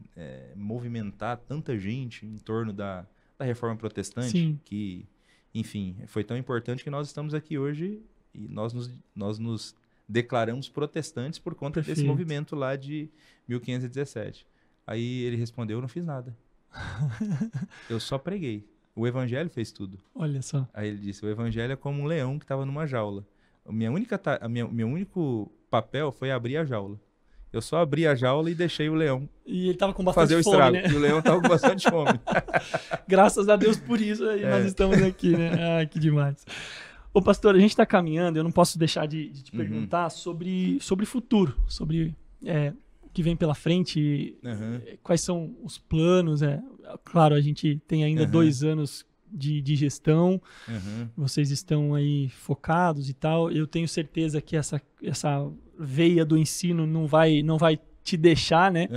movimentar tanta gente em torno da Reforma Protestante, Sim. que, enfim, foi tão importante que nós estamos aqui hoje e nós nos declaramos protestantes por conta desse Perfeito. movimento lá de 1517. Aí ele respondeu, eu não fiz nada. Eu só preguei. O evangelho fez tudo. Olha só. Aí ele disse, o evangelho é como um leão que estava numa jaula. Meu único papel foi abrir a jaula. Eu só abri a jaula e deixei o leão E ele tava com bastante fazer o fome, estrago. né? E o leão estava com bastante fome. Graças a Deus por isso aí nós estamos aqui, né? Ah, que demais. Ô, pastor, a gente está caminhando, eu não posso deixar de te perguntar sobre futuro, sobre o que vem pela frente, quais são os planos. Claro, a gente tem ainda 2 anos de gestão, vocês estão aí focados e tal. Eu tenho certeza que essa veia do ensino não vai te deixar, né?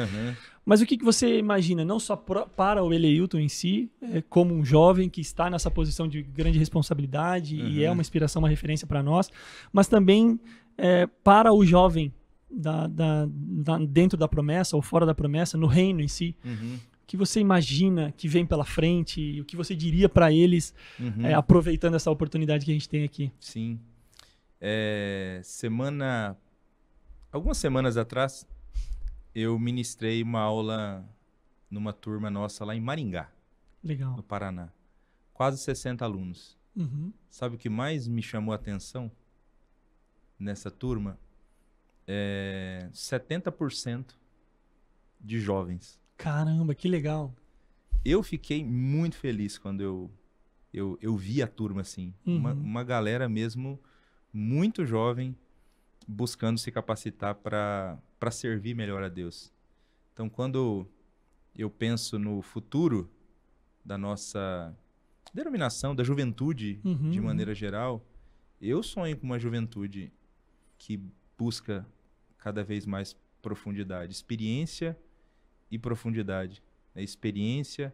Mas o que você imagina, não só para o Eleilton em si, como um jovem que está nessa posição de grande responsabilidade e é uma inspiração, uma referência para nós, mas também para o jovem dentro da promessa ou fora da promessa, no reino em si. O que você imagina que vem pela frente e o que você diria para eles, aproveitando essa oportunidade que a gente tem aqui? Sim. Algumas semanas atrás, eu ministrei uma aula numa turma nossa lá em Maringá, Legal. no Paraná. Quase 60 alunos. Sabe o que mais me chamou a atenção nessa turma? 70% de jovens. Caramba, que legal. Eu fiquei muito feliz quando eu vi a turma assim. Uma galera mesmo muito jovem buscando se capacitar para servir melhor a Deus. Então, quando eu penso no futuro da nossa denominação, da juventude de maneira geral, eu sonho com uma juventude que busca cada vez mais profundidade, experiência e profundidade, né? Experiência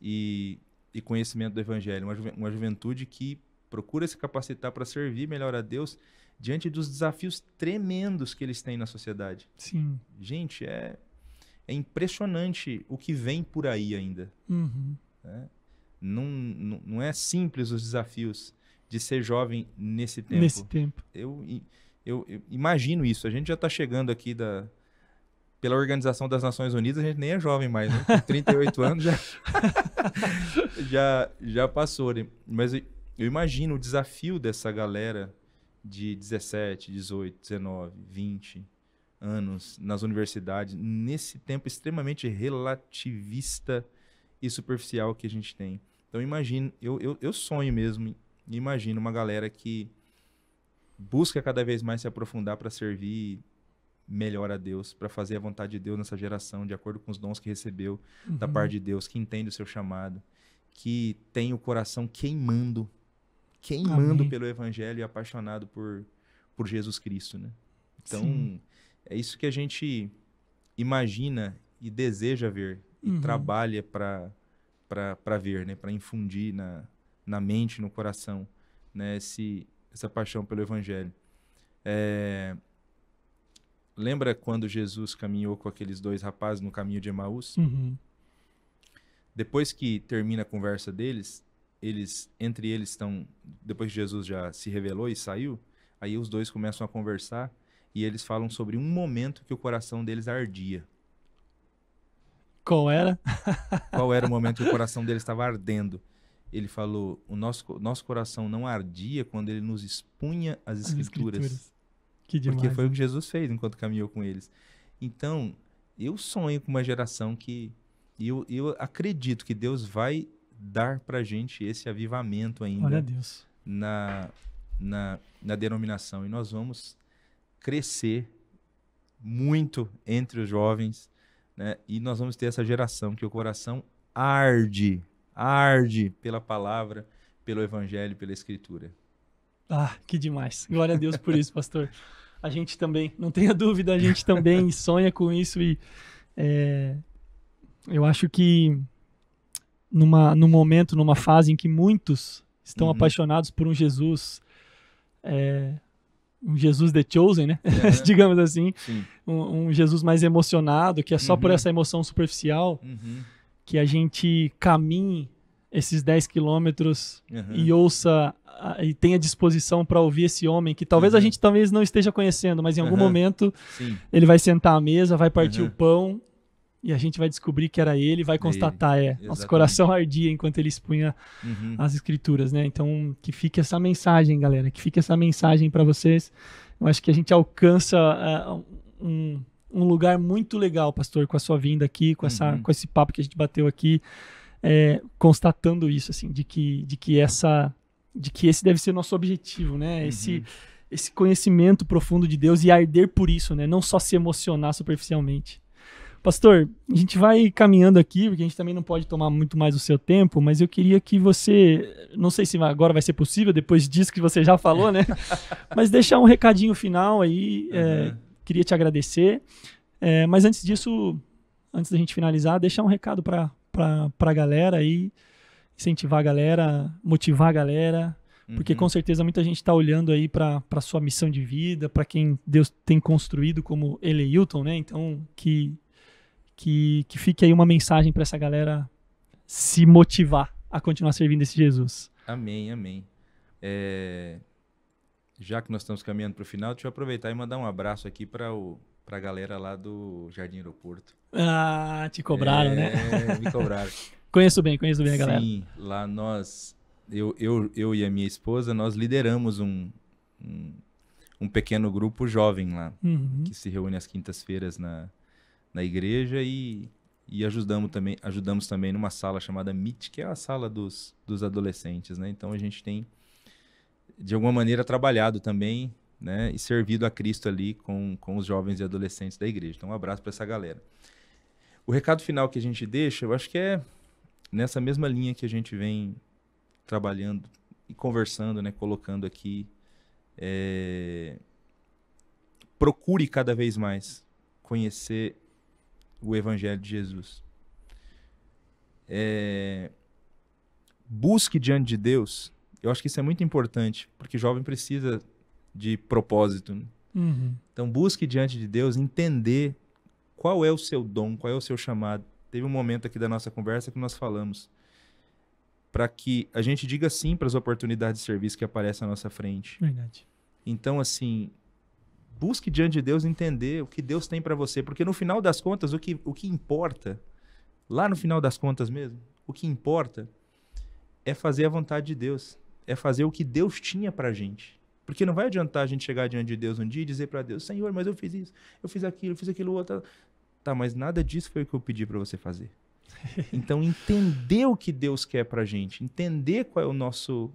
e conhecimento do Evangelho. Uma juventude que procura se capacitar para servir melhor a Deus diante dos desafios tremendos que eles têm na sociedade. Sim. Gente, é impressionante o que vem por aí ainda. Né? Não é simples os desafios de ser jovem nesse tempo. Nesse tempo. Eu imagino isso. A gente já está chegando aqui pela Organização das Nações Unidas, a gente nem é jovem mais, né? Com 38 anos já passou. Né? Mas eu imagino o desafio dessa galera de 17, 18, 19, 20 anos nas universidades, nesse tempo extremamente relativista e superficial que a gente tem. Então, eu sonho mesmo, imagino uma galera que busca cada vez mais se aprofundar para servir melhor a Deus, para fazer a vontade de Deus nessa geração, de acordo com os dons que recebeu da parte de Deus, que entende o seu chamado, que tem o coração queimando Amém. pelo Evangelho e apaixonado por Jesus Cristo, né? Então, é isso que a gente imagina e deseja ver e trabalha para ver, né? Para infundir na mente, no coração, né? Essa paixão pelo Evangelho. Lembra quando Jesus caminhou com aqueles 2 rapazes no caminho de Emaús? Depois que termina a conversa deles, entre eles estão, depois que Jesus já se revelou e saiu, aí os 2 começam a conversar e eles falam sobre um momento que o coração deles ardia. Qual era? Qual era o momento que o coração deles estava ardendo? Ele falou, o nosso coração não ardia quando ele nos expunha as Escrituras. Que demais, porque foi né? o que Jesus fez enquanto caminhou com eles. Então, eu sonho com uma geração que... Eu acredito que Deus vai dar pra gente esse avivamento ainda. Olha a Deus. Na denominação. E nós vamos crescer muito entre os jovens, né? E nós vamos ter essa geração que o coração arde pela palavra, pelo evangelho, pela escritura. Ah, que demais. Glória a Deus por isso, pastor. A gente também, não tenha dúvida, a gente também sonha com isso e eu acho que num momento, numa fase em que muitos estão apaixonados por um Jesus The Chosen, né? Digamos assim. Um Jesus mais emocionado, que é só por essa emoção superficial que a gente caminhe esses 10 quilômetros e ouça e tenha disposição para ouvir esse homem que talvez a gente não esteja conhecendo, mas em algum momento ele vai sentar à mesa, vai partir o pão e a gente vai descobrir que era ele, vai constatar, nosso coração ardia enquanto ele expunha as escrituras, né? Então, que fique essa mensagem, galera, que fique essa mensagem para vocês. Eu acho que a gente alcança um lugar muito legal, pastor, com a sua vinda aqui, com esse papo que a gente bateu aqui, constatando isso, assim, de que esse deve ser o nosso objetivo, né? Esse conhecimento profundo de Deus e arder por isso, né? Não só se emocionar superficialmente. Pastor, a gente vai caminhando aqui, porque a gente também não pode tomar muito mais o seu tempo, mas eu queria que você, não sei se agora vai ser possível, depois disso que você já falou, né? Mas deixar um recadinho final aí, queria te agradecer. Mas antes disso, antes da gente finalizar, deixar um recado para a galera aí, incentivar a galera, motivar a galera, porque com certeza muita gente está olhando aí para a sua missão de vida, para quem Deus tem construído como Eleilton, né? Então, que fique aí uma mensagem para essa galera se motivar a continuar servindo esse Jesus. Amém, amém. Já que nós estamos caminhando para o final, deixa eu aproveitar e mandar um abraço aqui para a galera lá do Jardim Aeroporto. Ah, te cobraram, né? Me cobraram. Conheço bem a galera. Sim, lá eu e a minha esposa, nós lideramos um pequeno grupo jovem lá, que se reúne às quintas-feiras na igreja e ajudamos também numa sala chamada Meet, que é a sala dos adolescentes, né? Então a gente tem, de alguma maneira, trabalhado também, né? E servido a Cristo ali com os jovens e adolescentes da igreja. Então um abraço para essa galera. O recado final que a gente deixa, eu acho que é nessa mesma linha que a gente vem trabalhando e conversando, né? Colocando aqui. Procure cada vez mais conhecer o Evangelho de Jesus. Busque diante de Deus. Eu acho que isso é muito importante, porque jovem precisa de propósito, né? Então busque diante de Deus entender qual é o seu dom, qual é o seu chamado. Teve um momento aqui da nossa conversa que nós falamos para que a gente diga sim para as oportunidades de serviço que aparecem à nossa frente. Verdade. Então, assim, busque diante de Deus entender o que Deus tem para você, porque no final das contas, o que importa, lá no final das contas mesmo, o que importa é fazer a vontade de Deus, é fazer o que Deus tinha para a gente. Porque não vai adiantar a gente chegar diante de Deus um dia e dizer para Deus, Senhor, mas eu fiz isso, eu fiz aquilo outro. Tá, mas nada disso foi o que eu pedi para você fazer. Então, entender o que Deus quer para a gente, entender qual é o nosso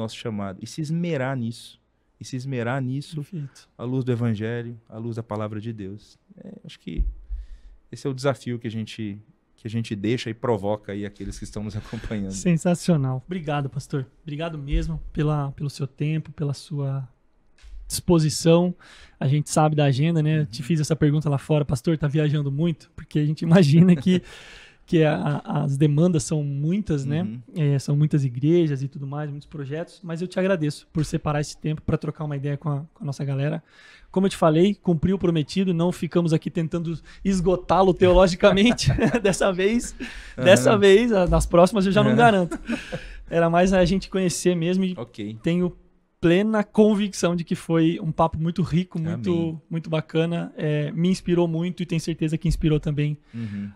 chamado e se esmerar nisso. Perfeito. À luz do Evangelho, à luz da palavra de Deus. Acho que esse é o desafio que a gente deixa e provoca aí aqueles que estão nos acompanhando. Sensacional. Obrigado, pastor. Obrigado mesmo pelo seu tempo, pela sua disposição. A gente sabe da agenda, né? Eu te fiz essa pergunta lá fora, pastor, tá viajando muito? Porque a gente imagina que as demandas são muitas, né? São muitas igrejas e tudo mais, muitos projetos, mas eu te agradeço por separar esse tempo para trocar uma ideia com a nossa galera. Como eu te falei, cumpriu o prometido, não ficamos aqui tentando esgotá-lo teologicamente dessa vez, nas próximas eu já não garanto. Era mais a gente conhecer mesmo e tenho plena convicção de que foi um papo muito rico, muito bacana, me inspirou muito e tenho certeza que inspirou também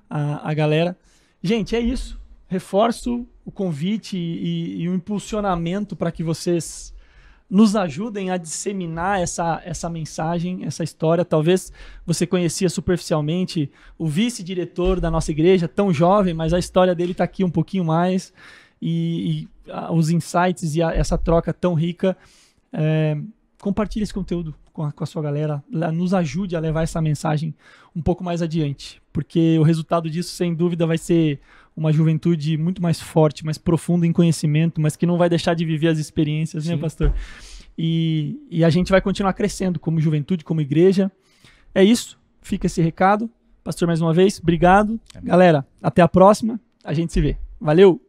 a galera. Gente, é isso. Reforço o convite e o impulsionamento para que vocês nos ajudem a disseminar essa mensagem, essa história. Talvez você conhecia superficialmente o vice-diretor da nossa igreja, tão jovem, mas a história dele está aqui um pouquinho mais. E os insights e essa troca tão rica, compartilhe esse conteúdo com a sua galera, nos ajude a levar essa mensagem um pouco mais adiante, porque o resultado disso, sem dúvida, vai ser uma juventude muito mais forte, mais profunda em conhecimento, mas que não vai deixar de viver as experiências, né, pastor? E a gente vai continuar crescendo como juventude, como igreja. É isso, fica esse recado. Pastor, mais uma vez, obrigado. Galera, até a próxima, a gente se vê. Valeu!